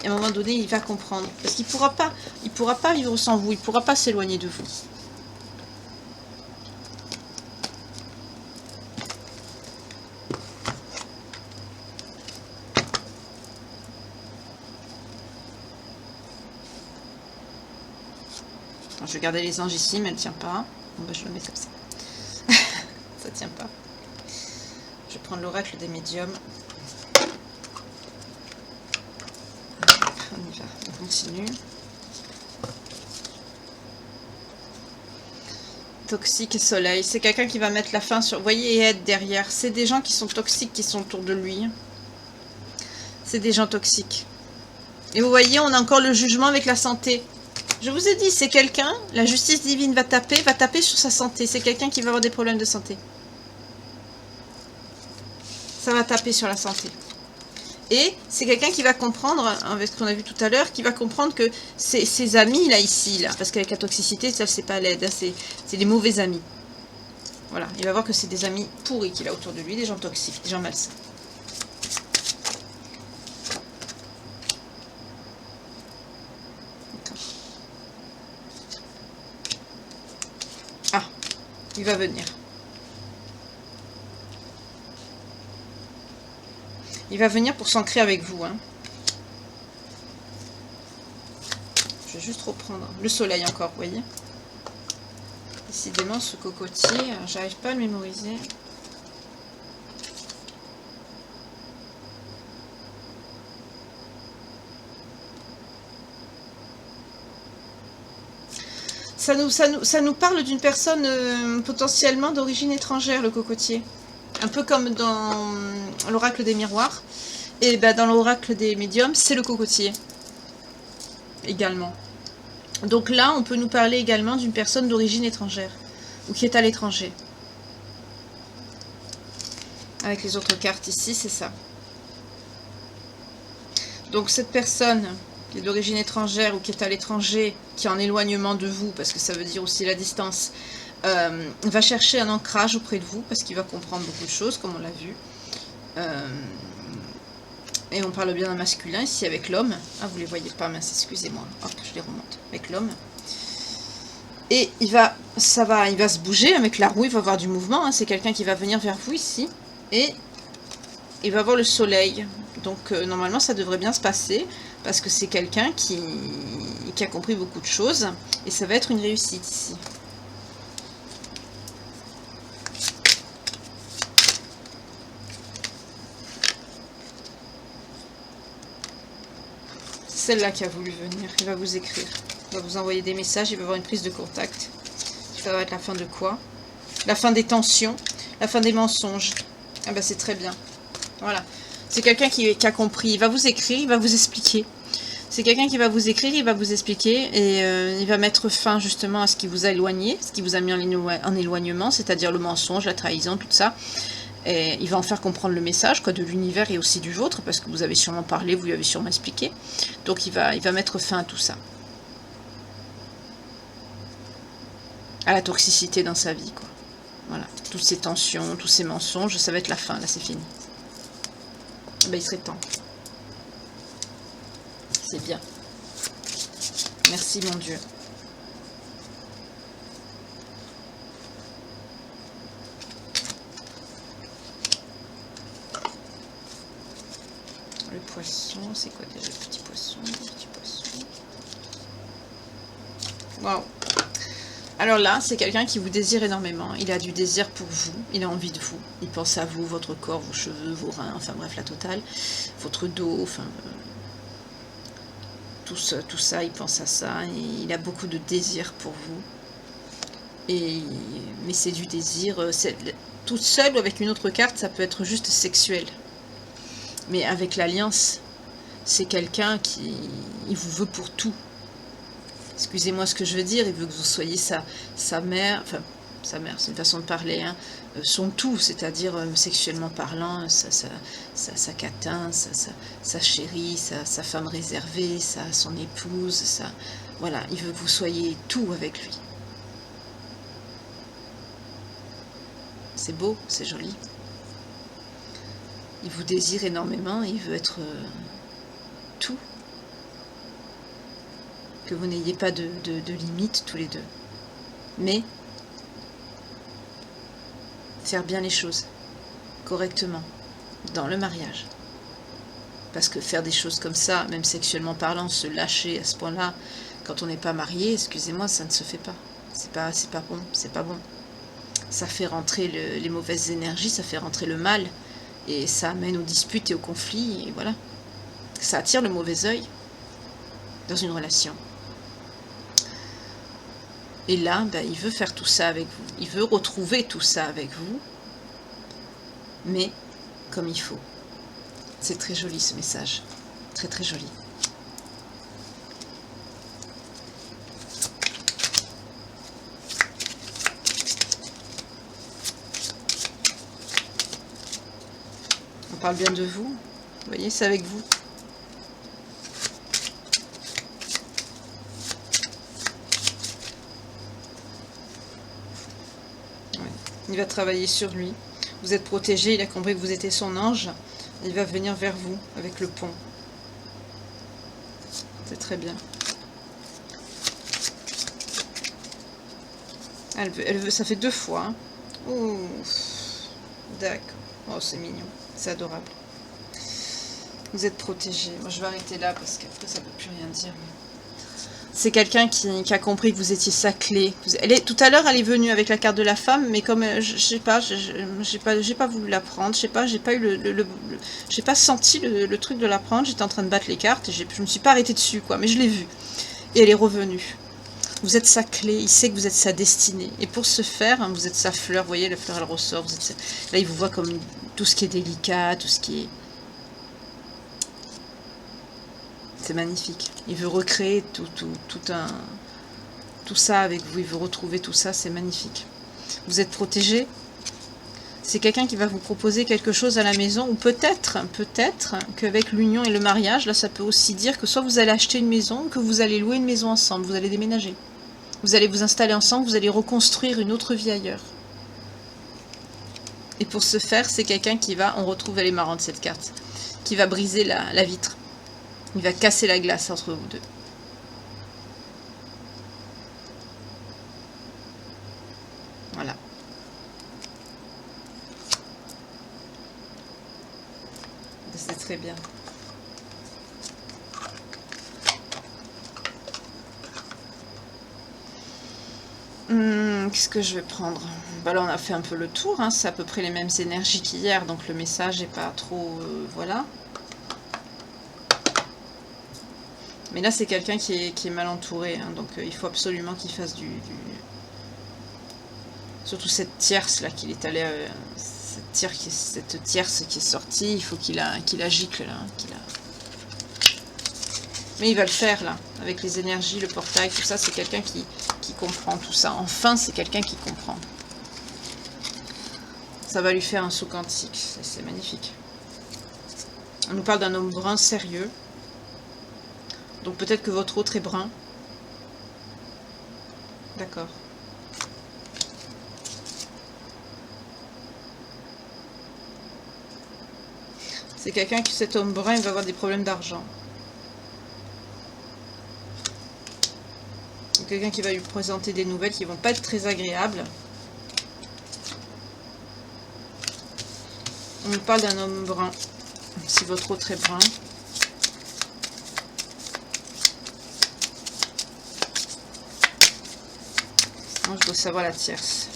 à un moment donné, il va comprendre, parce qu'il pourra pas vivre sans vous, il pourra pas s'éloigner de vous. Je vais garder les anges ici, mais elle ne tient pas. Bon, bah, je le mets comme ça. Ça tient pas. Je vais prendre l'oracle des médiums. On y va, on continue. Toxique et soleil. C'est quelqu'un qui va mettre la fin sur... Vous voyez, et aide derrière. C'est des gens qui sont toxiques qui sont autour de lui. C'est des gens toxiques. Et vous voyez, on a encore le jugement avec la santé. Je vous ai dit, c'est quelqu'un, la justice divine va taper sur sa santé. C'est quelqu'un qui va avoir des problèmes de santé. Ça va taper sur la santé. Et c'est quelqu'un qui va comprendre, avec ce qu'on a vu tout à l'heure, qui va comprendre que ses amis, là, ici, là, parce qu'avec la toxicité, ça, c'est pas l'aide, hein, c'est des mauvais amis. Voilà, il va voir que c'est des amis pourris qu'il a autour de lui, des gens toxiques, des gens malsains. Ah, il va venir. Il va venir pour s'ancrer avec vous. Hein. vais juste reprendre le soleil encore, vous voyez. Décidément, ce cocotier, j'arrive pas à le mémoriser. Ça nous parle d'une personne potentiellement d'origine étrangère, le cocotier. Un peu comme dans l'oracle des miroirs. Et ben, dans l'oracle des médiums, c'est le cocotier. Également. Donc là, on peut nous parler également d'une personne d'origine étrangère. Ou qui est à l'étranger. Avec les autres cartes ici, c'est ça. Donc cette personne qui est d'origine étrangère ou qui est à l'étranger, qui est en éloignement de vous, parce que ça veut dire aussi la distance, va chercher un ancrage auprès de vous, parce qu'il va comprendre beaucoup de choses, comme on l'a vu. Et on parle bien d'un masculin ici avec l'homme. Ah, vous les voyez pas, mince, excusez-moi. Hop, je les remonte avec l'homme. Et il va se bouger avec la roue, il va avoir du mouvement. Hein. C'est quelqu'un qui va venir vers vous ici. Et il va voir le soleil. Donc normalement ça devrait bien se passer. Parce que c'est quelqu'un qui a compris beaucoup de choses. Et ça va être une réussite ici. Celle-là qui a voulu venir, il va vous écrire, il va vous envoyer des messages, il va avoir une prise de contact. Ça va être la fin de quoi? La fin des tensions, la fin des mensonges. Ah bah c'est très bien. Voilà. C'est quelqu'un qui a compris, il va vous écrire, il va vous expliquer. C'est quelqu'un qui va vous écrire, il va vous expliquer et il va mettre fin justement à ce qui vous a éloigné, ce qui vous a mis en éloignement, c'est-à-dire le mensonge, la trahison, tout ça. Et il va en faire comprendre le message quoi, de l'univers et aussi du vôtre, parce que vous avez sûrement parlé, vous lui avez sûrement expliqué. Donc il va mettre fin à tout ça. À la toxicité dans sa vie, quoi. Voilà. Toutes ces tensions, tous ces mensonges, ça va être la fin, là c'est fini. Ben, il serait temps. C'est bien. Merci mon Dieu. Le poisson, c'est quoi déjà le petit poisson? Le petit poisson. Waouh! Alors là, c'est quelqu'un qui vous désire énormément. Il a du désir pour vous, il a envie de vous. Il pense à vous, votre corps, vos cheveux, vos reins, enfin bref, la totale. Votre dos, enfin... tout ça, il pense à ça. Et il a beaucoup de désir pour vous. Mais c'est du désir... toute seule ou avec une autre carte, ça peut être juste sexuel. Mais avec l'alliance, c'est quelqu'un qui il vous veut pour tout. Excusez-moi ce que je veux dire, il veut que vous soyez sa mère, enfin, sa mère, c'est une façon de parler, hein, son tout, c'est-à-dire sexuellement parlant, sa catin, sa chérie, sa femme réservée, son épouse, voilà, il veut que vous soyez tout avec lui. C'est beau, c'est joli. Il vous désire énormément, il veut être tout. Que vous n'ayez pas de limites tous les deux. Mais faire bien les choses correctement dans le mariage. Parce que faire des choses comme ça, même sexuellement parlant, se lâcher à ce point-là, quand on n'est pas marié, excusez-moi, ça ne se fait pas. C'est pas bon, c'est pas bon. Ça fait rentrer les mauvaises énergies, ça fait rentrer le mal. Et ça amène aux disputes et aux conflits, et voilà. Ça attire le mauvais œil dans une relation. Et là, ben, il veut faire tout ça avec vous. Il veut retrouver tout ça avec vous, mais comme il faut. C'est très joli ce message. Très très joli. On parle bien de vous. Vous voyez, c'est avec vous. Ouais. Il va travailler sur lui. Vous êtes protégé, il a compris que vous étiez son ange. Il va venir vers vous avec le pont. C'est très bien. Elle veut, ça fait 2 fois. Hein. Oh, d'accord. Oh, c'est mignon. C'est adorable. Vous êtes protégé. Moi, je vais arrêter là parce qu'après, ça ne peut plus rien dire. C'est quelqu'un qui a compris que vous étiez sa clé. Tout à l'heure, elle est venue avec la carte de la femme, mais comme je sais pas, j'ai pas voulu la prendre. Je sais pas, j'ai pas eu j'ai pas senti le truc de la prendre. J'étais en train de battre les cartes et je me suis pas arrêtée dessus, quoi. Mais je l'ai vue et elle est revenue. Vous êtes sa clé. Il sait que vous êtes sa destinée. Et pour ce faire, hein, vous êtes sa fleur. Vous voyez, la fleur elle ressort. Là, il vous voit comme tout ce qui est délicat, tout ce qui est. C'est magnifique. Il veut recréer tout ça avec vous. Il veut retrouver tout ça. C'est magnifique. Vous êtes protégé. C'est quelqu'un qui va vous proposer quelque chose à la maison. Ou peut-être qu'avec l'union et le mariage, là, ça peut aussi dire que soit vous allez acheter une maison, ou que vous allez louer une maison ensemble. Vous allez déménager. Vous allez vous installer ensemble. Vous allez reconstruire une autre vie ailleurs. Et pour ce faire, c'est quelqu'un qui va... On retrouve, elle est marrante cette carte. Qui va briser la vitre. Il va casser la glace entre vous deux. Voilà. C'est très bien. Qu'est-ce que je vais prendre? Bah là, on a fait un peu le tour. Hein. C'est à peu près les mêmes énergies qu'hier. Donc le message n'est pas trop... voilà. Mais là, c'est quelqu'un qui est mal entouré, hein, donc il faut absolument qu'il fasse surtout cette tierce là qu'il est allé... cette tierce qui est sortie, il faut qu'il la gicle là. Mais il va le faire là, avec les énergies, le portail, tout ça, c'est quelqu'un qui comprend tout ça. Enfin, c'est quelqu'un qui comprend. Ça va lui faire un saut quantique, c'est magnifique. On nous parle d'un homme brun sérieux. Donc peut-être que votre autre est brun. D'accord. C'est quelqu'un qui, cet homme brun, il va avoir des problèmes d'argent. Quelqu'un qui va lui présenter des nouvelles qui vont pas être très agréables. On nous parle d'un homme brun. Si votre autre est brun. Je dois savoir la tierce.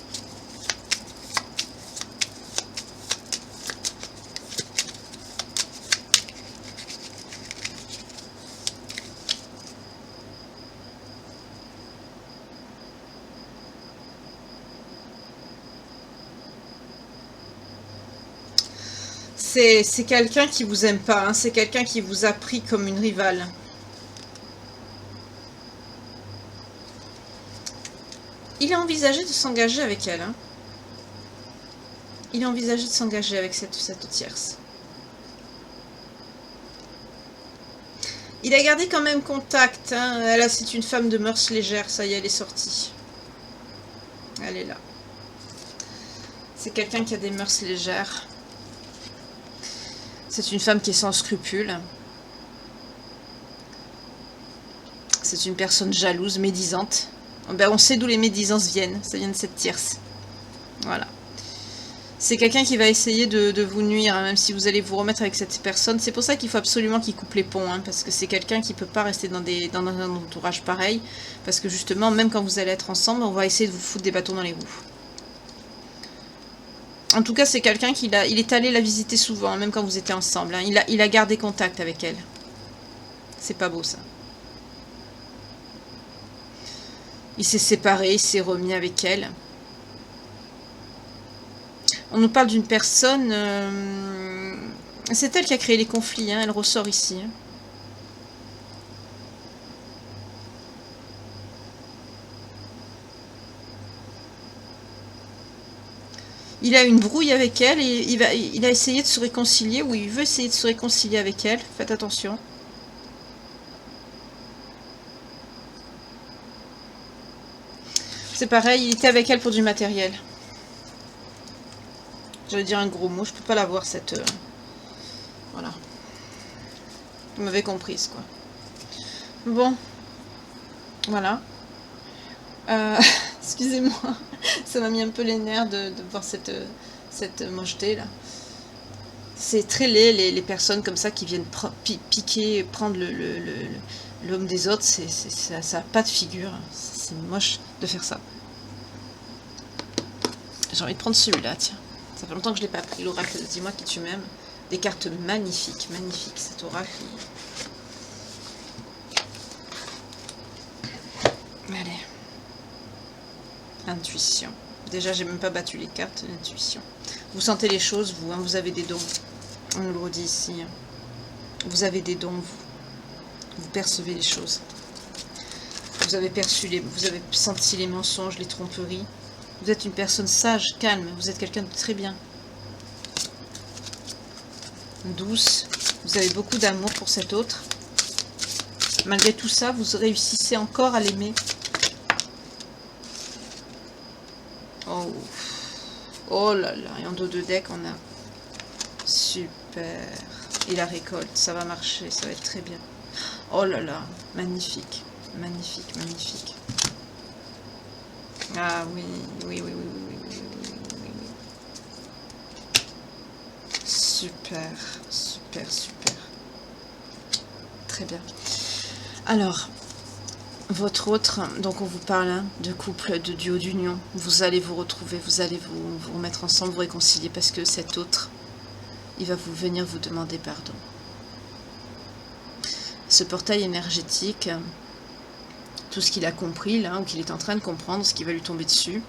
C'est quelqu'un qui vous aime pas, hein. C'est quelqu'un qui vous a pris comme une rivale. Il a envisagé de s'engager avec elle. Hein. Il a envisagé de s'engager avec cette tierce. Il a gardé quand même contact. Hein. C'est une femme de mœurs légères. Ça y est, elle est sortie. Elle est là. C'est quelqu'un qui a des mœurs légères. C'est une femme qui est sans scrupules. C'est une personne jalouse, médisante. Ben, on sait d'où les médisances viennent. Ça vient de cette tierce. Voilà. C'est quelqu'un qui va essayer de vous nuire, hein, même si vous allez vous remettre avec cette personne. C'est pour ça qu'il faut absolument qu'il coupe les ponts. Hein, parce que c'est quelqu'un qui ne peut pas rester dans un entourage pareil. Parce que justement, même quand vous allez être ensemble, on va essayer de vous foutre des bâtons dans les roues. En tout cas, c'est quelqu'un il est allé la visiter souvent, hein, même quand vous étiez ensemble. Hein. Il a gardé contact avec elle. C'est pas beau, ça. Il s'est séparé, il s'est remis avec elle. On nous parle d'une personne... c'est elle qui a créé les conflits, hein, elle ressort ici. Hein. Il a une brouille avec elle et il a essayé de se réconcilier, ou il veut essayer de se réconcilier avec elle. Faites attention. C'est pareil, il était avec elle pour du matériel. J'allais dire un gros mot, je peux pas la voir cette... Voilà. Vous m'avez comprise, quoi. Bon. Voilà. Excusez-moi. Ça m'a mis un peu les nerfs de voir cette mocheté, là. C'est très laid, les personnes comme ça qui viennent piquer, prendre L'homme des autres, ça n'a pas de figure. C'est moche de faire ça. J'ai envie de prendre celui-là, tiens. Ça fait longtemps que je ne l'ai pas pris. L'oracle, dis-moi qui tu m'aimes. Des cartes magnifiques, magnifiques. Cet oracle. Allez. Intuition. Déjà, j'ai même pas battu les cartes. Intuition. Vous sentez les choses, vous. Hein, vous avez des dons. On nous le redit ici. Hein. Vous avez des dons, vous. Vous percevez les choses. Vous avez vous avez senti les mensonges, les tromperies. Vous êtes une personne sage, calme. Vous êtes quelqu'un de très bien. Douce. Vous avez beaucoup d'amour pour cet autre. Malgré tout ça, vous réussissez encore à l'aimer. Oh. Oh là là. Et en dos de deck, on a... Super. Et la récolte, ça va marcher, ça va être très bien. Oh là là, magnifique, magnifique, magnifique. Ah oui, oui, oui, oui, oui, oui, oui, oui, oui. Super, super, super. Très bien. Alors, votre autre, donc on vous parle hein, de couple, de duo, d'union. Vous allez vous retrouver, vous allez vous remettre ensemble, vous réconcilier parce que cet autre, il va venir vous demander pardon. Ce portail énergétique, tout ce qu'il a compris là, ou qu'il est en train de comprendre, ce qui va lui tomber dessus,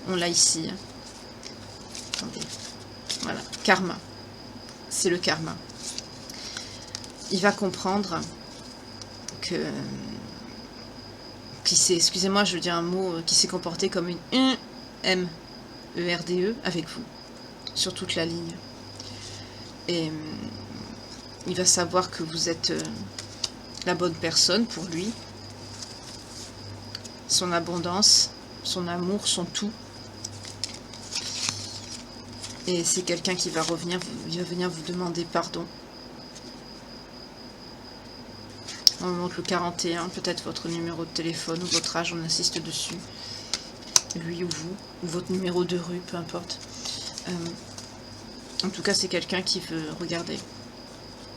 on l'a ici. Attendez. Voilà, karma. C'est le karma. Il va comprendre que... qui s'est, excusez-moi, je veux dire un mot, qui s'est comporté comme une M-E-R-D-E avec vous, sur toute la ligne. Et il va savoir que vous êtes la bonne personne pour lui. Son abondance, son amour, son tout. Et c'est quelqu'un qui va revenir, il va venir vous demander pardon. On montre le 41, peut-être votre numéro de téléphone ou votre âge, on insiste dessus. Lui ou vous, ou votre numéro de rue, peu importe. En tout cas, c'est quelqu'un qui veut regarder.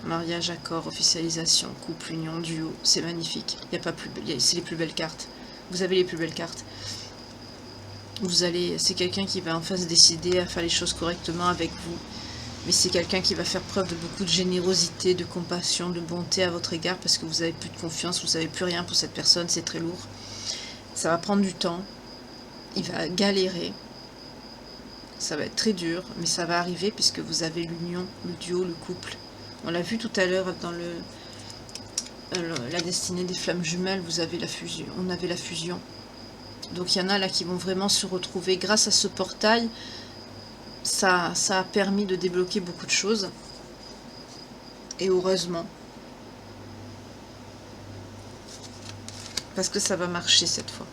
Mariage, accord, officialisation, couple, union, duo, c'est magnifique. Il y a pas plus, c'est les plus belles cartes. Vous avez les plus belles cartes. Vous allez, c'est quelqu'un qui va enfin se décider à faire les choses correctement avec vous. Mais c'est quelqu'un qui va faire preuve de beaucoup de générosité, de compassion, de bonté à votre égard parce que vous n'avez plus de confiance, vous n'avez plus rien pour cette personne, c'est très lourd. Ça va prendre du temps. Il va galérer. Ça va être très dur, mais ça va arriver puisque vous avez l'union, le duo, le couple. On l'a vu tout à l'heure dans la destinée des flammes jumelles, vous avez la fusion. On avait la fusion. Donc il y en a là qui vont vraiment se retrouver grâce à ce portail. Ça a permis de débloquer beaucoup de choses. Et heureusement. Parce que ça va marcher cette fois.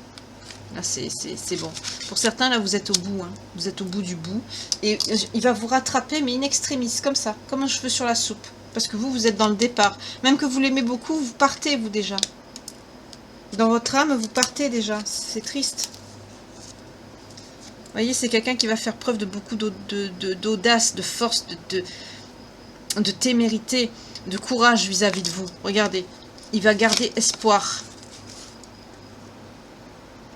Là, c'est bon. Pour certains, là, vous êtes au bout. Hein. Vous êtes au bout du bout. Et il va vous rattraper, mais in extremis, comme ça. Comme un cheveu sur la soupe. Parce que vous êtes dans le départ. Même que vous l'aimez beaucoup, vous partez, vous, déjà. Dans votre âme, vous partez déjà. C'est triste. Vous voyez, c'est quelqu'un qui va faire preuve de beaucoup d'audace, de force, de témérité, de courage vis-à-vis de vous. Regardez. Il va garder espoir.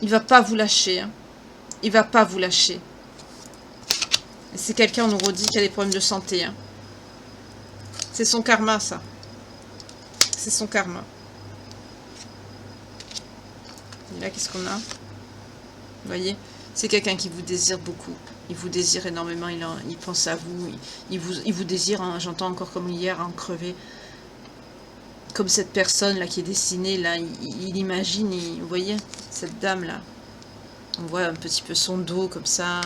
Il va pas vous lâcher. Hein. Il va pas vous lâcher. C'est quelqu'un, on nous redit, qui a des problèmes de santé. Hein. C'est son karma, ça. C'est son karma. Et là, qu'est-ce qu'on a? Vous voyez? C'est quelqu'un qui vous désire beaucoup. Il vous désire énormément. Il pense à vous. Il vous désire, hein, j'entends encore comme hier, en crever. Comme cette personne-là qui est dessinée, là, il imagine, vous voyez, cette dame-là. On voit un petit peu son dos, comme ça.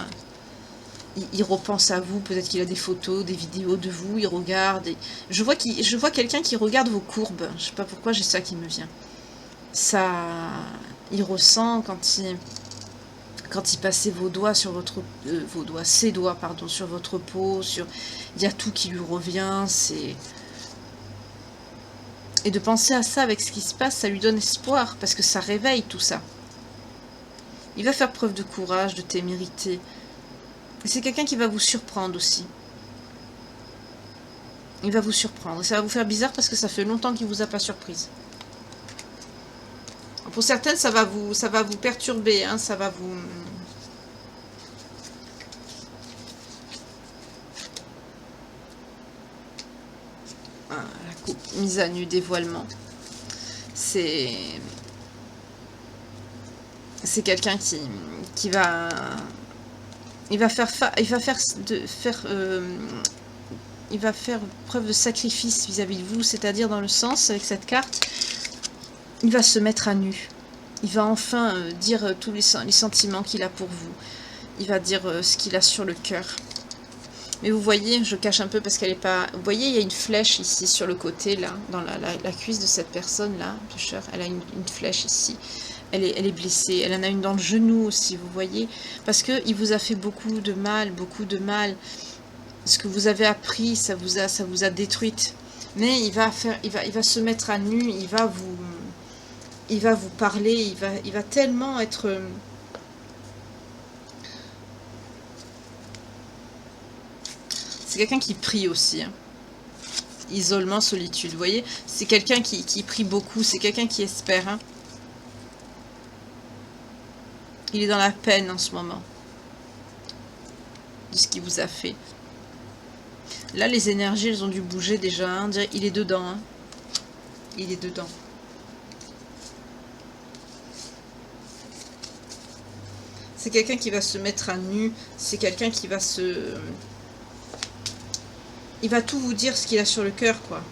Il repense à vous, peut-être qu'il a des photos, des vidéos de vous, il regarde. Et... Je vois quelqu'un qui regarde vos courbes. Je sais pas pourquoi, j'ai ça qui me vient. Ça... Il ressent quand il passait vos doigts sur votre... ses doigts, pardon, sur votre peau, sur... Il y a tout qui lui revient, c'est... Et de penser à ça avec ce qui se passe, ça lui donne espoir, parce que ça réveille tout ça. Il va faire preuve de courage, de témérité. Et c'est quelqu'un qui va vous surprendre aussi. Il va vous surprendre. Et ça va vous faire bizarre parce que ça fait longtemps qu'il ne vous a pas surprise. Pour certaines, ça va vous perturber, hein, ça va vous... Ah, la coupe, mise à nu, dévoilement. C'est quelqu'un qui va... Il va faire preuve de sacrifice vis-à-vis de vous, c'est-à-dire dans le sens, avec cette carte, il va se mettre à nu. Il va enfin dire tous les sentiments qu'il a pour vous. Il va dire ce qu'il a sur le cœur. Mais vous voyez, je cache un peu parce qu'elle est pas... Vous voyez, il y a une flèche ici, sur le côté, là, dans la cuisse de cette personne-là, pêcheur. Elle a une flèche ici. Elle est blessée. Elle en a une dans le genou aussi, vous voyez. Parce qu'il vous a fait beaucoup de mal, beaucoup de mal. Ce que vous avez appris, ça vous a détruite. Mais il va se mettre à nu, il va vous parler, il va tellement être... C'est quelqu'un qui prie aussi. Hein. Isolement, solitude, vous voyez. C'est quelqu'un qui prie beaucoup, c'est quelqu'un qui espère. Hein. Il est dans la peine en ce moment. De ce qu'il vous a fait. Là, les énergies, elles ont dû bouger déjà. Hein. Il est dedans. Hein. Il est dedans. C'est quelqu'un qui va se mettre à nu. C'est quelqu'un qui va se... Il va tout vous dire ce qu'il a sur le cœur, quoi.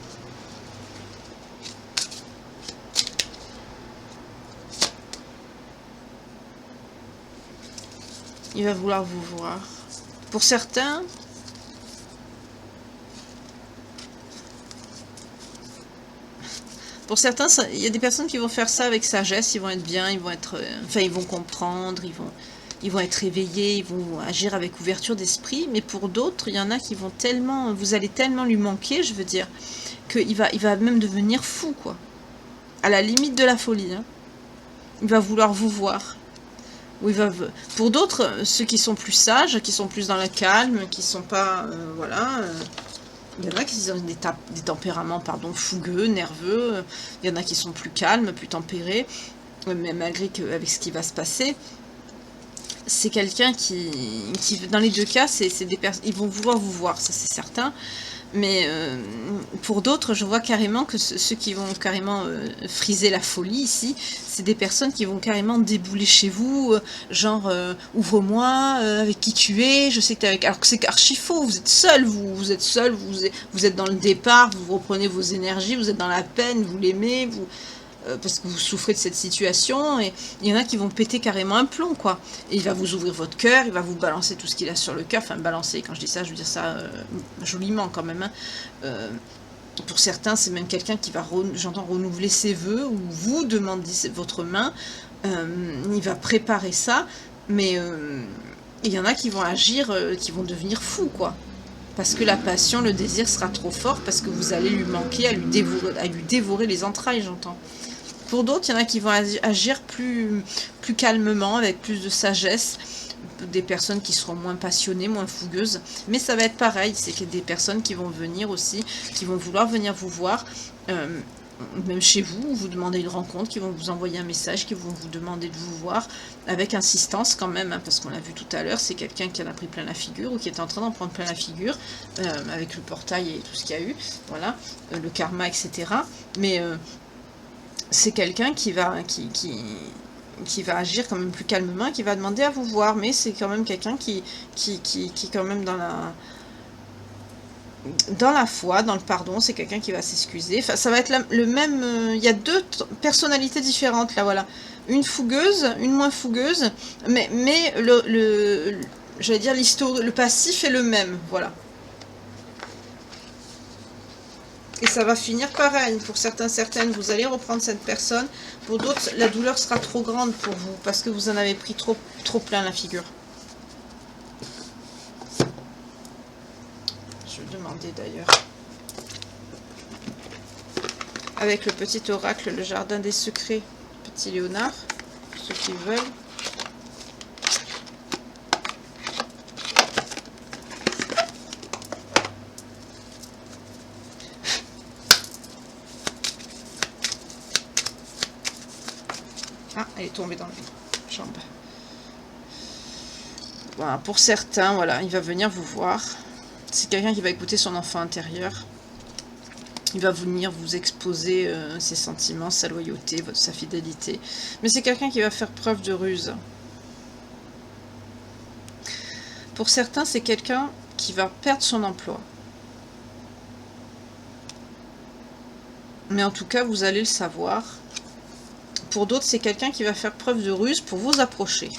Il va vouloir vous voir. Pour certains... Pour certains, il y a des personnes qui vont faire ça avec sagesse, ils vont être bien, ils vont être... enfin, ils vont comprendre, ils vont être éveillés, ils vont agir avec ouverture d'esprit. Mais pour d'autres, il y en a qui vont tellement... Vous allez tellement lui manquer, je veux dire, qu'il va même devenir fou, quoi. À la limite de la folie. Hein. Il va vouloir vous voir. Ou il va... Pour d'autres, ceux qui sont plus sages, qui sont plus dans le calme, qui sont pas... voilà... Il y en a qui ont des tempéraments fougueux, nerveux. Il y en a qui sont plus calmes, plus tempérés. Mais malgré avec ce qui va se passer, c'est quelqu'un qui, dans les deux cas, c'est des personnes, ils vont vouloir vous voir, ça c'est certain. Mais pour d'autres, je vois carrément que ceux qui vont carrément friser la folie ici, c'est des personnes qui vont carrément débouler chez vous, genre ouvre-moi, avec qui tu es, je sais que t'es avec... Alors que c'est archi faux, vous êtes seul, vous êtes seul, vous êtes dans le départ, vous reprenez vos énergies, vous êtes dans la peine, vous l'aimez, parce que vous souffrez de cette situation, et il y en a qui vont péter carrément un plomb, quoi. Et il va vous ouvrir votre cœur, il va vous balancer tout ce qu'il a sur le cœur, enfin balancer, quand je dis ça, je veux dire ça joliment quand même. Hein. Pour certains, c'est même quelqu'un qui va, j'entends, renouveler ses vœux, ou vous demander votre main, il va préparer ça, mais il y en a qui vont agir, qui vont devenir fous, quoi. Parce que la passion, le désir sera trop fort, parce que vous allez lui manquer, à lui dévorer les entrailles, j'entends. Pour d'autres, il y en a qui vont agir plus calmement, avec plus de sagesse. Des personnes qui seront moins passionnées, moins fougueuses. Mais ça va être pareil, c'est que des personnes qui vont venir aussi, qui vont vouloir venir vous voir, même chez vous, vous demandez une rencontre, qui vont vous envoyer un message, qui vont vous demander de vous voir, avec insistance quand même, hein, parce qu'on l'a vu tout à l'heure, c'est quelqu'un qui en a pris plein la figure, ou qui est en train d'en prendre plein la figure, avec le portail et tout ce qu'il y a eu, voilà, le karma, etc. Mais... c'est quelqu'un qui va agir quand même plus calmement, qui va demander à vous voir, mais c'est quand même quelqu'un qui est quand même dans la foi, dans le pardon, c'est quelqu'un qui va s'excuser. Enfin, ça va être le même... il y a deux personnalités différentes, là, voilà. Une fougueuse, une moins fougueuse, mais j'allais dire, le passif est le même, voilà. Et ça va finir pareil. Pour certaines, vous allez reprendre cette personne. Pour d'autres, la douleur sera trop grande pour vous, parce que vous en avez pris trop plein la figure. Je vais demander d'ailleurs. Avec le petit oracle, le jardin des secrets, petit Léonard, pour ceux qui veulent. Ah, elle est tombée dans les jambes. Voilà, pour certains, voilà, il va venir vous voir. C'est quelqu'un qui va écouter son enfant intérieur. Il va venir vous exposer ses sentiments, sa loyauté, sa fidélité. Mais c'est quelqu'un qui va faire preuve de ruse. Pour certains, c'est quelqu'un qui va perdre son emploi. Mais en tout cas, vous allez le savoir. Pour d'autres, c'est quelqu'un qui va faire preuve de ruse pour vous approcher.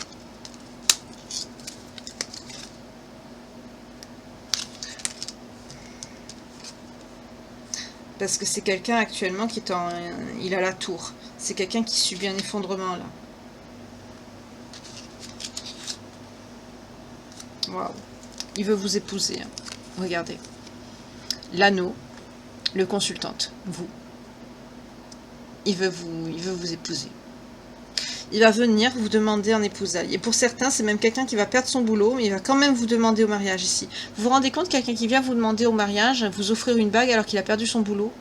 Parce que c'est quelqu'un actuellement qui est en... Il a la tour. C'est quelqu'un qui subit un effondrement là. Waouh. Il veut vous épouser. Hein. Regardez. L'anneau, le consultante, vous. Il veut vous épouser. Il va venir vous demander en épousailles. Et pour certains, c'est même quelqu'un qui va perdre son boulot, mais il va quand même vous demander au mariage ici. Vous vous rendez compte, quelqu'un qui vient vous demander au mariage, vous offrir une bague alors qu'il a perdu son boulot?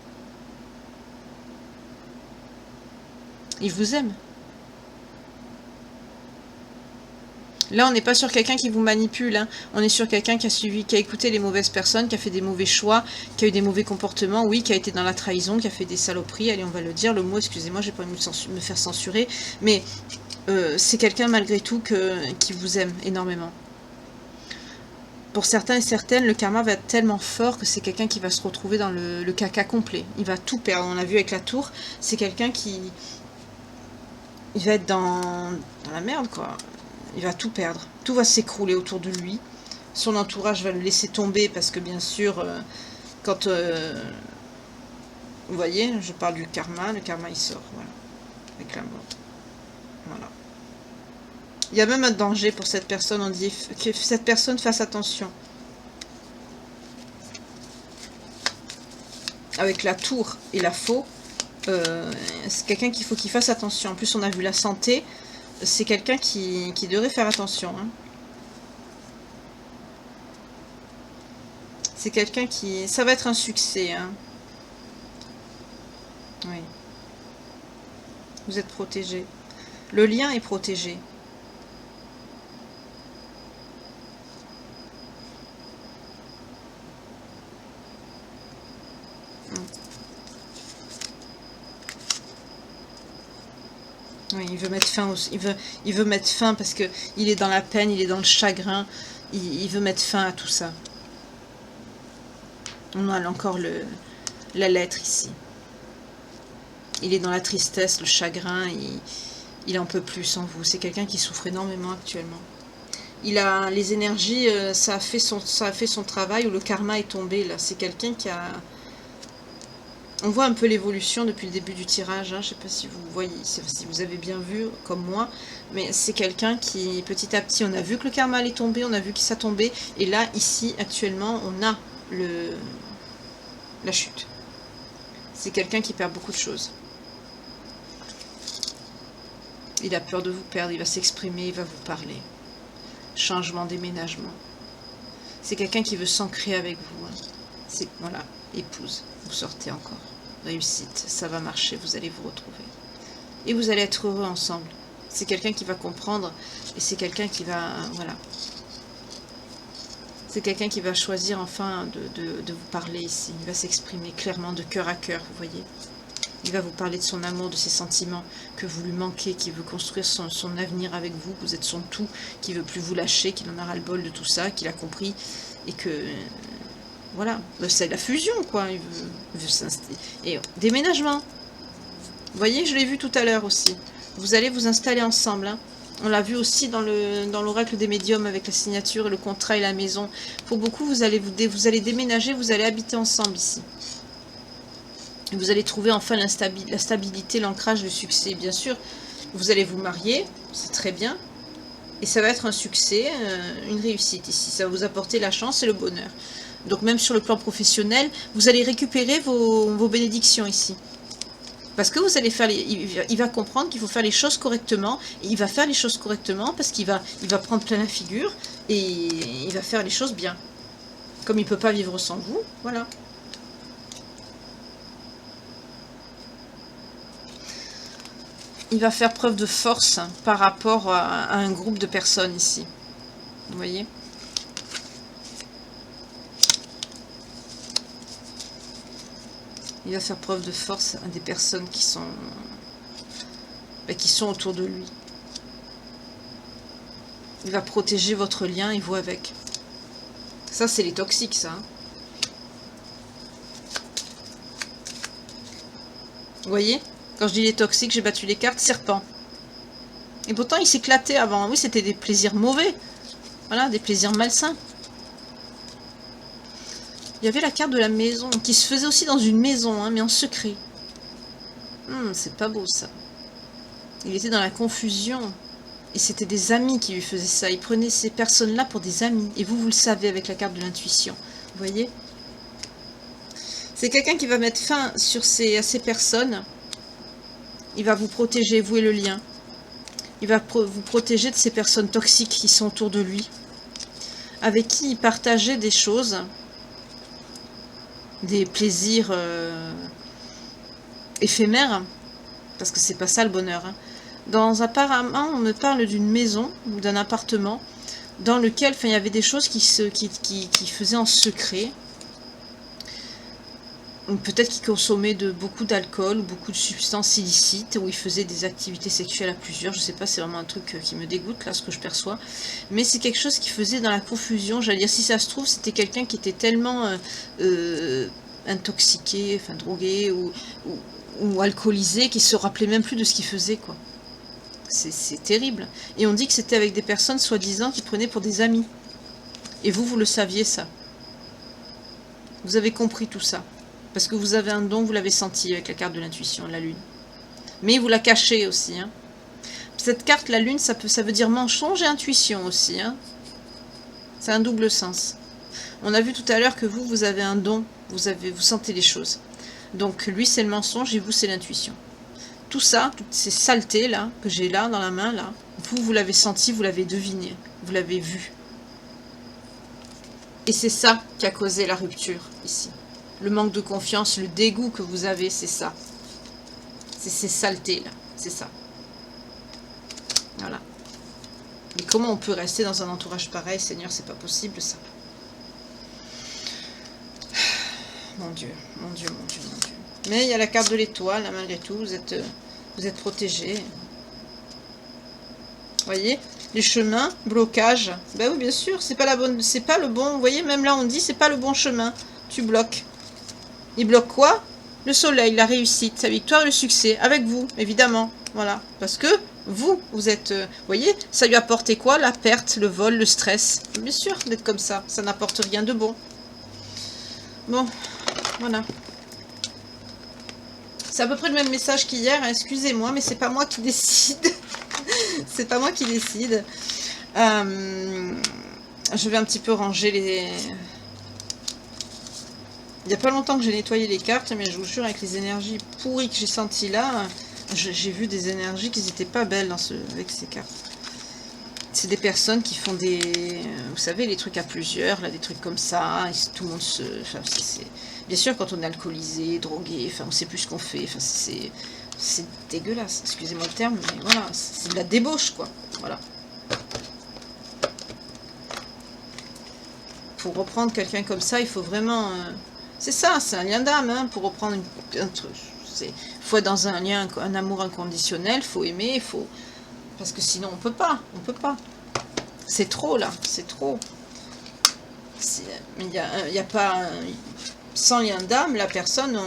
Il vous aime. Là, on n'est pas sur quelqu'un qui vous manipule. Hein. On est sur quelqu'un qui a écouté les mauvaises personnes, qui a fait des mauvais choix, qui a eu des mauvais comportements, oui, qui a été dans la trahison, qui a fait des saloperies. Allez, on va le dire, le mot, excusez-moi, j'ai pas envie de me faire censurer. Mais c'est quelqu'un, malgré tout, qui vous aime énormément. Pour certains et certaines, le karma va être tellement fort que c'est quelqu'un qui va se retrouver dans le caca complet. Il va tout perdre. On l'a vu avec la tour. C'est quelqu'un qui... Il va être dans la merde, quoi. Il va tout perdre. Tout va s'écrouler autour de lui. Son entourage va le laisser tomber parce que, bien sûr, quand... vous voyez, je parle du karma. Le karma, il sort, voilà. Avec la mort. Voilà. Il y a même un danger pour cette personne. On dit que cette personne fasse attention. Avec la tour et la faux, c'est quelqu'un qu'il faut qu'il fasse attention. En plus, on a vu la santé. C'est quelqu'un qui devrait faire attention. Hein. C'est quelqu'un qui... Ça va être un succès. Hein. Oui. Vous êtes protégé. Le lien est protégé. Oui, il veut mettre fin aussi. Il veut mettre fin parce que il est dans la peine, il est dans le chagrin. Il veut mettre fin à tout ça. On a encore la lettre ici. Il est dans la tristesse, le chagrin. Il en peut plus sans vous. C'est quelqu'un qui souffre énormément actuellement. Il a les énergies, ça a fait son travail où le karma est tombé là. C'est quelqu'un qui a... On voit un peu l'évolution depuis le début du tirage, hein. Je ne sais pas si vous voyez, si vous avez bien vu, comme moi, mais c'est quelqu'un qui, petit à petit, on a vu que le karma allait tomber, on a vu que ça tombait, et là, ici, actuellement, on a la chute. C'est quelqu'un qui perd beaucoup de choses. Il a peur de vous perdre, il va s'exprimer, il va vous parler. Changement, déménagement. C'est quelqu'un qui veut s'ancrer avec vous. Hein. C'est, voilà, épouse. Vous sortez encore. Réussite, ça va marcher, vous allez vous retrouver. Et vous allez être heureux ensemble. C'est quelqu'un qui va comprendre et c'est quelqu'un qui va... Voilà. C'est quelqu'un qui va choisir enfin de vous parler ici. Il va s'exprimer clairement de cœur à cœur, vous voyez. Il va vous parler de son amour, de ses sentiments, que vous lui manquez, qui veut construire son avenir avec vous, que vous êtes son tout, qui veut plus vous lâcher, qu'il en a ras-le-bol de tout ça, qu'il a compris et que... Voilà, c'est la fusion, quoi. Il veut s'installer. Et déménagement. Vous voyez, je l'ai vu tout à l'heure aussi. Vous allez vous installer ensemble. Hein. On l'a vu aussi dans l'oracle des médiums avec la signature, le contrat et la maison. Pour beaucoup, vous allez déménager, vous allez habiter ensemble ici. Et vous allez trouver enfin la stabilité, l'ancrage, le succès. Bien sûr, vous allez vous marier, c'est très bien. Et ça va être un succès, une réussite ici. Ça va vous apporter la chance et le bonheur. Donc même sur le plan professionnel, vous allez récupérer vos bénédictions ici. Parce que vous allez faire il va comprendre qu'il faut faire les choses correctement. Et il va faire les choses correctement parce qu'il va prendre plein la figure et il va faire les choses bien. Comme il ne peut pas vivre sans vous, voilà. il va faire preuve de force par rapport à un groupe de personnes ici. Vous voyez? Il va faire preuve de force à des personnes qui sont autour de lui. Il va protéger votre lien et vous avec. Ça, c'est les toxiques, ça. Vous voyez? Quand je dis les toxiques, j'ai battu les cartes serpent. Et pourtant, il s'éclatait avant. Oui, c'était des plaisirs mauvais. Voilà, des plaisirs malsains. Il y avait la carte de la maison, qui se faisait aussi dans une maison, hein, mais en secret. C'est pas beau, ça. Il était dans la confusion. Et c'était des amis qui lui faisaient ça. Il prenait ces personnes-là pour des amis. Et vous le savez avec la carte de l'intuition. Vous voyez? C'est quelqu'un qui va mettre fin à ces personnes. Il va vous protéger, vous et le lien. Il va vous protéger de ces personnes toxiques qui sont autour de lui. Avec qui il partageait des choses. Des plaisirs éphémères. Parce que c'est pas ça le bonheur. Hein. Apparemment, on me parle d'une maison, ou d'un appartement, dans lequel il y avait des choses qui faisaient en secret. Peut-être qu'il consommait beaucoup d'alcool, ou beaucoup de substances illicites, où il faisait des activités sexuelles à plusieurs. Je sais pas, c'est vraiment un truc qui me dégoûte, là, ce que je perçois. Mais c'est quelque chose qui faisait dans la confusion. J'allais dire, si ça se trouve, c'était quelqu'un qui était tellement intoxiqué, enfin drogué, ou alcoolisé, qu'il se rappelait même plus de ce qu'il faisait, quoi. C'est terrible. Et on dit que c'était avec des personnes soi-disant qui prenaient pour des amis. Et vous le saviez, ça. Vous avez compris tout ça. Parce que vous avez un don, vous l'avez senti avec la carte de l'intuition, la lune. Mais vous la cachez aussi. Hein. Cette carte, la lune, ça veut dire mensonge et intuition aussi. Hein. C'est un double sens. On a vu tout à l'heure que vous avez un don. Vous sentez les choses. Donc lui, c'est le mensonge et vous, c'est l'intuition. Tout ça, toutes ces saletés là, que j'ai là, dans la main, là, vous l'avez senti, vous l'avez deviné, vous l'avez vu. Et c'est ça qui a causé la rupture, ici. Le manque de confiance, le dégoût que vous avez, c'est ça. C'est ces saletés là, c'est ça. Voilà. Mais comment on peut rester dans un entourage pareil, Seigneur, c'est pas possible ça. Mon Dieu, mon Dieu, mon Dieu, mon Dieu. Mais il y a la carte de l'étoile, là, malgré tout, vous êtes protégés. Vous voyez, les chemins, blocage. Ben oui, bien sûr, c'est pas le bon. Vous voyez, même là, on dit, c'est pas le bon chemin. Tu bloques. Il bloque quoi? Le soleil, la réussite, sa victoire et le succès. Avec vous, évidemment. Voilà. Parce que vous êtes... vous voyez, ça lui a apporté quoi? La perte, le vol, le stress. Bien sûr, d'être comme ça. Ça n'apporte rien de bon. Bon, voilà. C'est à peu près le même message qu'hier, hein, excusez-moi, mais c'est pas moi qui décide. C'est pas moi qui décide. Je vais un petit peu ranger les... Il n'y a pas longtemps que j'ai nettoyé les cartes, mais je vous jure, avec les énergies pourries que j'ai senties là, j'ai vu des énergies qui n'étaient pas belles avec ces cartes. C'est des personnes qui font des... Vous savez, les trucs à plusieurs, là, des trucs comme ça, et tout le monde se... Enfin, bien sûr, quand on est alcoolisé, drogué, enfin, on sait plus ce qu'on fait, enfin, c'est dégueulasse, excusez-moi le terme, mais voilà, c'est de la débauche, quoi, voilà. Pour reprendre quelqu'un comme ça, il faut vraiment... c'est ça, c'est un lien d'âme, hein, pour reprendre un truc. Il faut être dans un lien, un amour inconditionnel, il faut aimer, il faut... Parce que sinon, on peut pas, on peut pas. C'est trop, là, c'est trop. Il y a pas... Sans lien d'âme, la personne,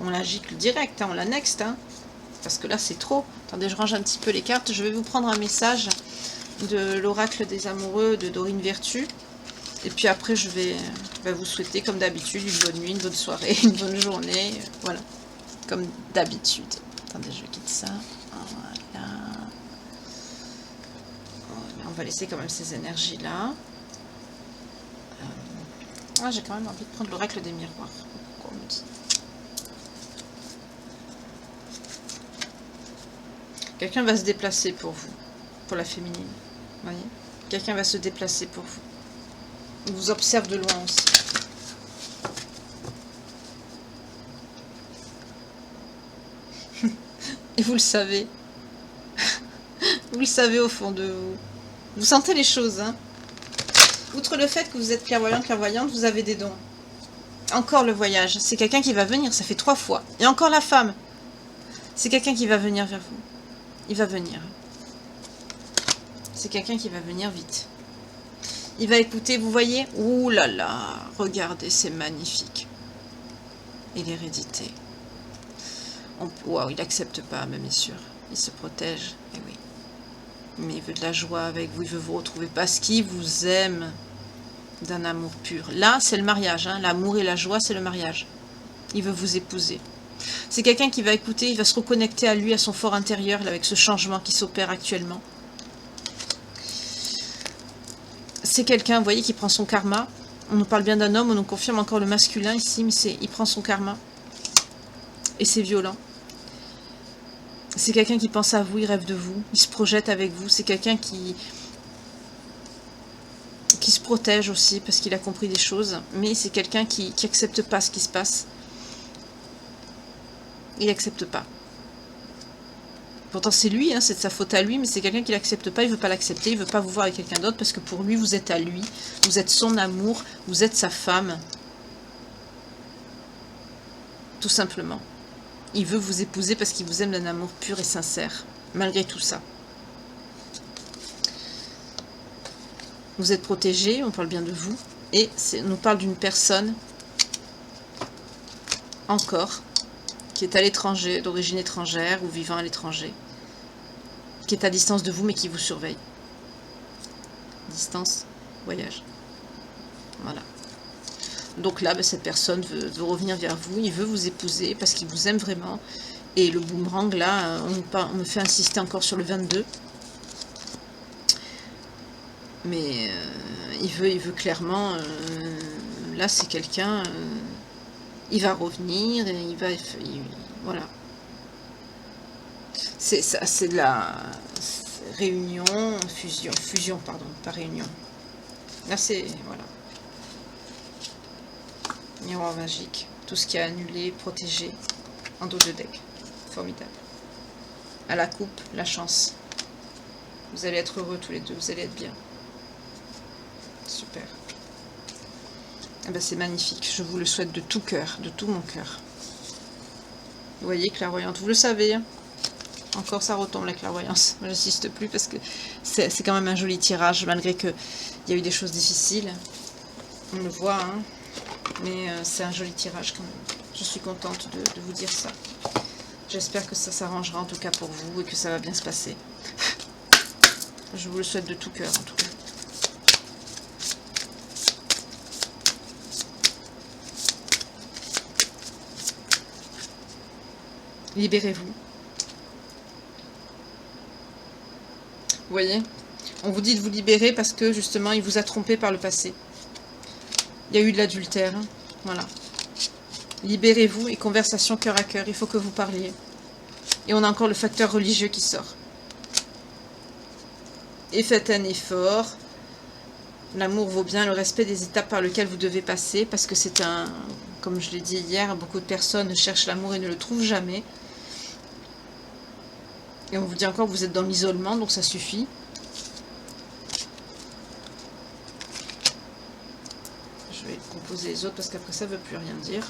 on la gicle direct, hein, on la next, hein, parce que là, c'est trop. Attendez, je range un petit peu les cartes. Je vais vous prendre un message de l'oracle des amoureux de Dorine Vertu. Et puis après, je vais vous souhaiter, comme d'habitude, une bonne nuit, une bonne soirée, une bonne journée. Voilà, comme d'habitude. Attendez, je quitte ça. Voilà. On va laisser quand même ces énergies-là. Ah, j'ai quand même envie de prendre l'oracle des miroirs. Pourquoi on me dit? Quelqu'un va se déplacer pour vous, pour la féminine. Vous voyez? Quelqu'un va se déplacer pour vous. Il vous observe de loin aussi. Et vous le savez. Vous le savez au fond de vous. Vous sentez les choses, hein. Outre le fait que vous êtes clairvoyant, clairvoyante, vous avez des dons. Encore le voyage. C'est quelqu'un qui va venir, ça fait 3 fois. Et encore la femme. C'est quelqu'un qui va venir vers vous. Il va venir. C'est quelqu'un qui va venir vite. Il va écouter, vous voyez? Ouh là là, regardez, c'est magnifique. Et l'hérédité. Waouh, il n'accepte pas, même, bien sûr. Il se protège, et oui. Mais il veut de la joie avec vous, il veut vous retrouver parce qu'il vous aime d'un amour pur. Là, c'est le mariage, hein. L'amour et la joie, c'est le mariage. Il veut vous épouser. C'est quelqu'un qui va écouter, il va se reconnecter à lui, à son fort intérieur, là, avec ce changement qui s'opère actuellement. C'est quelqu'un, vous voyez, qui prend son karma. On nous parle bien d'un homme, on nous confirme encore le masculin ici, mais il prend son karma. Et c'est violent. C'est quelqu'un qui pense à vous, il rêve de vous, il se projette avec vous. C'est quelqu'un qui se protège aussi parce qu'il a compris des choses. Mais c'est quelqu'un qui n'accepte pas ce qui se passe. Il n'accepte pas. Pourtant c'est lui, hein, c'est de sa faute à lui, mais c'est quelqu'un qui l'accepte pas, il veut pas l'accepter, il veut pas vous voir avec quelqu'un d'autre parce que pour lui vous êtes à lui, vous êtes son amour, vous êtes sa femme. Tout simplement. Il veut vous épouser parce qu'il vous aime d'un amour pur et sincère, malgré tout ça. Vous êtes protégé, on parle bien de vous, et on nous parle d'une personne, encore, qui est à l'étranger, d'origine étrangère ou vivant à l'étranger, qui est à distance de vous mais qui vous surveille. Distance, voyage. Voilà. Donc là, cette personne veut revenir vers vous, il veut vous épouser parce qu'il vous aime vraiment. Et le boomerang, là, on me fait insister encore sur le 22. Mais il veut clairement... là, c'est quelqu'un... il va revenir et il va... voilà. C'est de la réunion, fusion, pardon, pas réunion. Là, c'est... voilà. Miroir magique. Tout ce qui est annulé, protégé. En dos de deck. Formidable. À la coupe, la chance. Vous allez être heureux tous les deux. Vous allez être bien. Super. Ah ben, c'est magnifique. Je vous le souhaite de tout cœur. De tout mon cœur. Vous voyez, clairvoyante. Vous le savez. Hein. Encore ça retombe la clairvoyance. Moi, j'insiste plus parce que c'est quand même un joli tirage. Malgré qu'il y a eu des choses difficiles. On le voit, hein. Mais c'est un joli tirage quand même. Je suis contente de vous dire ça. J'espère que ça s'arrangera en tout cas pour vous et que ça va bien se passer. Je vous le souhaite de tout cœur en tout cas. Libérez-vous. Vous voyez? On vous dit de vous libérer parce que justement il vous a trompé par le passé. Il y a eu de l'adultère, hein. Voilà. Libérez-vous et conversation cœur à cœur. Il faut que vous parliez. Et on a encore le facteur religieux qui sort. Et faites un effort. L'amour vaut bien le respect des étapes par lesquelles vous devez passer. Parce que c'est un... Comme je l'ai dit hier, beaucoup de personnes cherchent l'amour et ne le trouvent jamais. Et on vous dit encore que vous êtes dans l'isolement, donc ça suffit. Je vais composer les autres parce qu'après ça ne veut plus rien dire.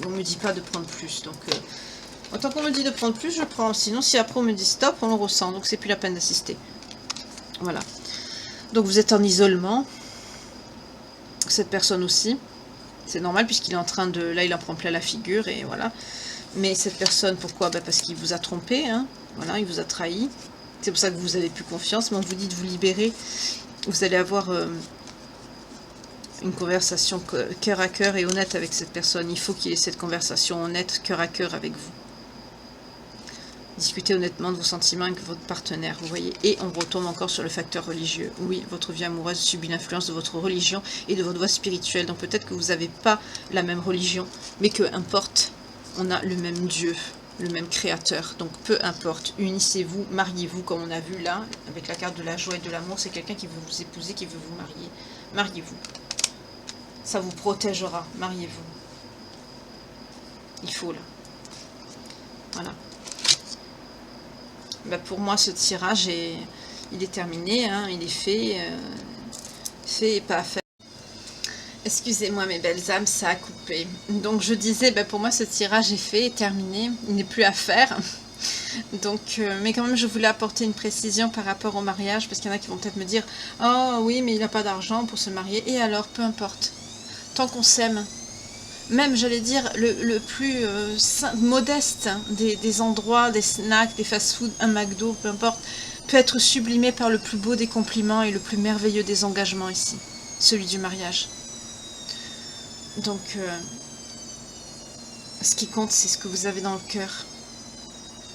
On ne me dit pas de prendre plus. Donc, autant qu'on me dit de prendre plus, je prends. Sinon, si après on me dit stop, on le ressent. Donc, c'est plus la peine d'assister. Voilà. Donc, vous êtes en isolement. Cette personne aussi. C'est normal puisqu'il est en train de... Là, il en prend plein la figure et voilà. Mais cette personne, pourquoi? Ben parce qu'il vous a trompé. Hein. Voilà, il vous a trahi. C'est pour ça que vous n'avez plus confiance. Mais on vous dit de vous libérer. Vous allez avoir... une conversation cœur à cœur et honnête avec cette personne. Il faut qu'il y ait cette conversation honnête, cœur à cœur avec vous. Discutez honnêtement de vos sentiments avec votre partenaire, vous voyez. Et on retombe encore sur le facteur religieux. Oui, votre vie amoureuse subit l'influence de votre religion et de votre voie spirituelle. Donc peut-être que vous n'avez pas la même religion, mais que importe, on a le même Dieu, le même créateur. Donc peu importe, unissez-vous, mariez-vous, comme on a vu là, avec la carte de la joie et de l'amour. C'est quelqu'un qui veut vous épouser, qui veut vous marier. Mariez-vous. Ça vous protégera. Mariez-vous. Il faut, là. Voilà. bah, pour moi ce tirage il est terminé, hein, il est fait et pas à faire. Excusez-moi mes belles âmes, ça a coupé. Donc je disais, bah, pour moi ce tirage est fait, est terminé, il n'est plus à faire. Donc, mais quand même je voulais apporter une précision par rapport au mariage, parce qu'il y en a qui vont peut-être me dire « Oh oui, mais il n'a pas d'argent pour se marier. » Et alors, peu importe. Tant qu'on s'aime, même j'allais dire le plus modeste des endroits, des snacks, des fast-food, un McDo, peu importe, peut être sublimé par le plus beau des compliments et le plus merveilleux des engagements ici, celui du mariage. Donc, ce qui compte, c'est ce que vous avez dans le cœur,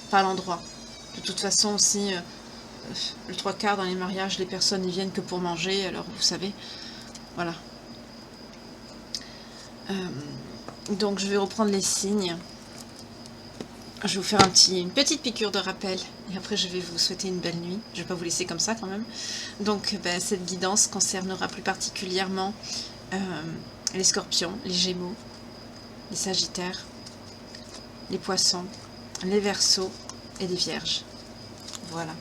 pas l'endroit. De toute façon aussi, le 3/4 dans les mariages, les personnes n'y viennent que pour manger, alors vous savez, voilà. Donc je vais reprendre les signes. Je vais vous faire une petite piqûre de rappel, et après je vais vous souhaiter une belle nuit. Je ne vais pas vous laisser comme ça quand même. Donc ben, cette guidance concernera plus particulièrement les scorpions, les gémeaux, les sagittaires, les poissons, les verseaux et les vierges. Voilà.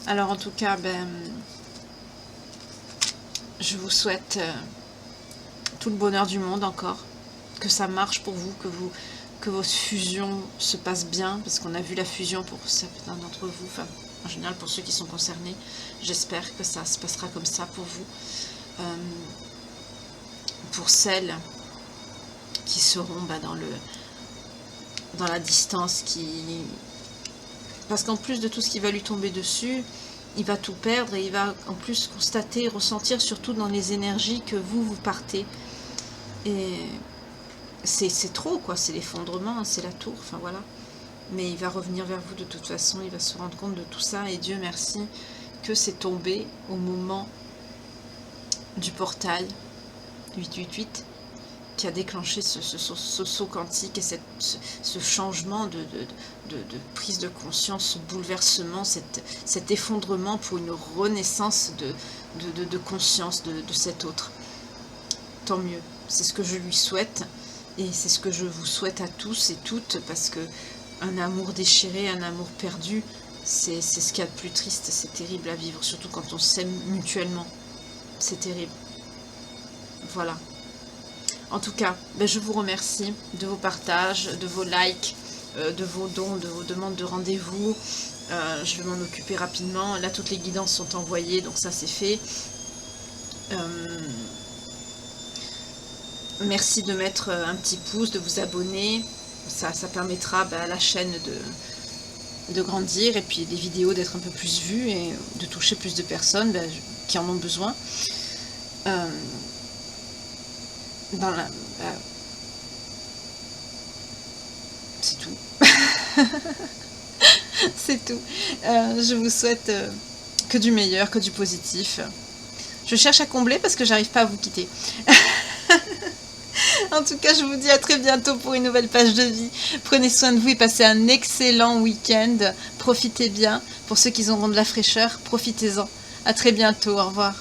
Alors en tout cas, ben, je vous souhaite tout le bonheur du monde encore, que ça marche pour vous, que vos fusions se passent bien, parce qu'on a vu la fusion pour certains d'entre vous, enfin en général pour ceux qui sont concernés. J'espère que ça se passera comme ça pour vous. Pour celles qui seront bah, dans la distance, parce qu'en plus de tout ce qui va lui tomber dessus, il va tout perdre et il va en plus constater, ressentir, surtout dans les énergies que vous partez. Et c'est trop, quoi, c'est l'effondrement, c'est la tour, enfin voilà. Mais il va revenir vers vous de toute façon, il va se rendre compte de tout ça, et Dieu merci que c'est tombé au moment du portail 888 qui a déclenché ce saut quantique et ce changement de prise de conscience, ce bouleversement, cet effondrement pour une renaissance de conscience de cet autre. Tant mieux, c'est ce que je lui souhaite et c'est ce que je vous souhaite à tous et toutes, parce que un amour déchiré, un amour perdu, c'est ce qu'il y a de plus triste, c'est terrible à vivre, surtout quand on s'aime mutuellement, c'est terrible. Voilà. En tout cas, ben je vous remercie de vos partages, de vos likes, de vos dons, de vos demandes de rendez-vous. Je vais m'en occuper rapidement. Là, toutes les guidances sont envoyées, donc ça c'est fait. Merci de mettre un petit pouce, de vous abonner. Ça permettra à la chaîne de grandir et puis les vidéos d'être un peu plus vues et de toucher plus de personnes qui en ont besoin. C'est tout. C'est tout. Je vous souhaite que du meilleur, que du positif. Je cherche à combler parce que j'arrive pas à vous quitter. En tout cas, je vous dis à très bientôt pour une nouvelle page de vie. Prenez soin de vous et passez un excellent week-end. Profitez bien. Pour ceux qui auront de la fraîcheur, profitez-en. À très bientôt. Au revoir.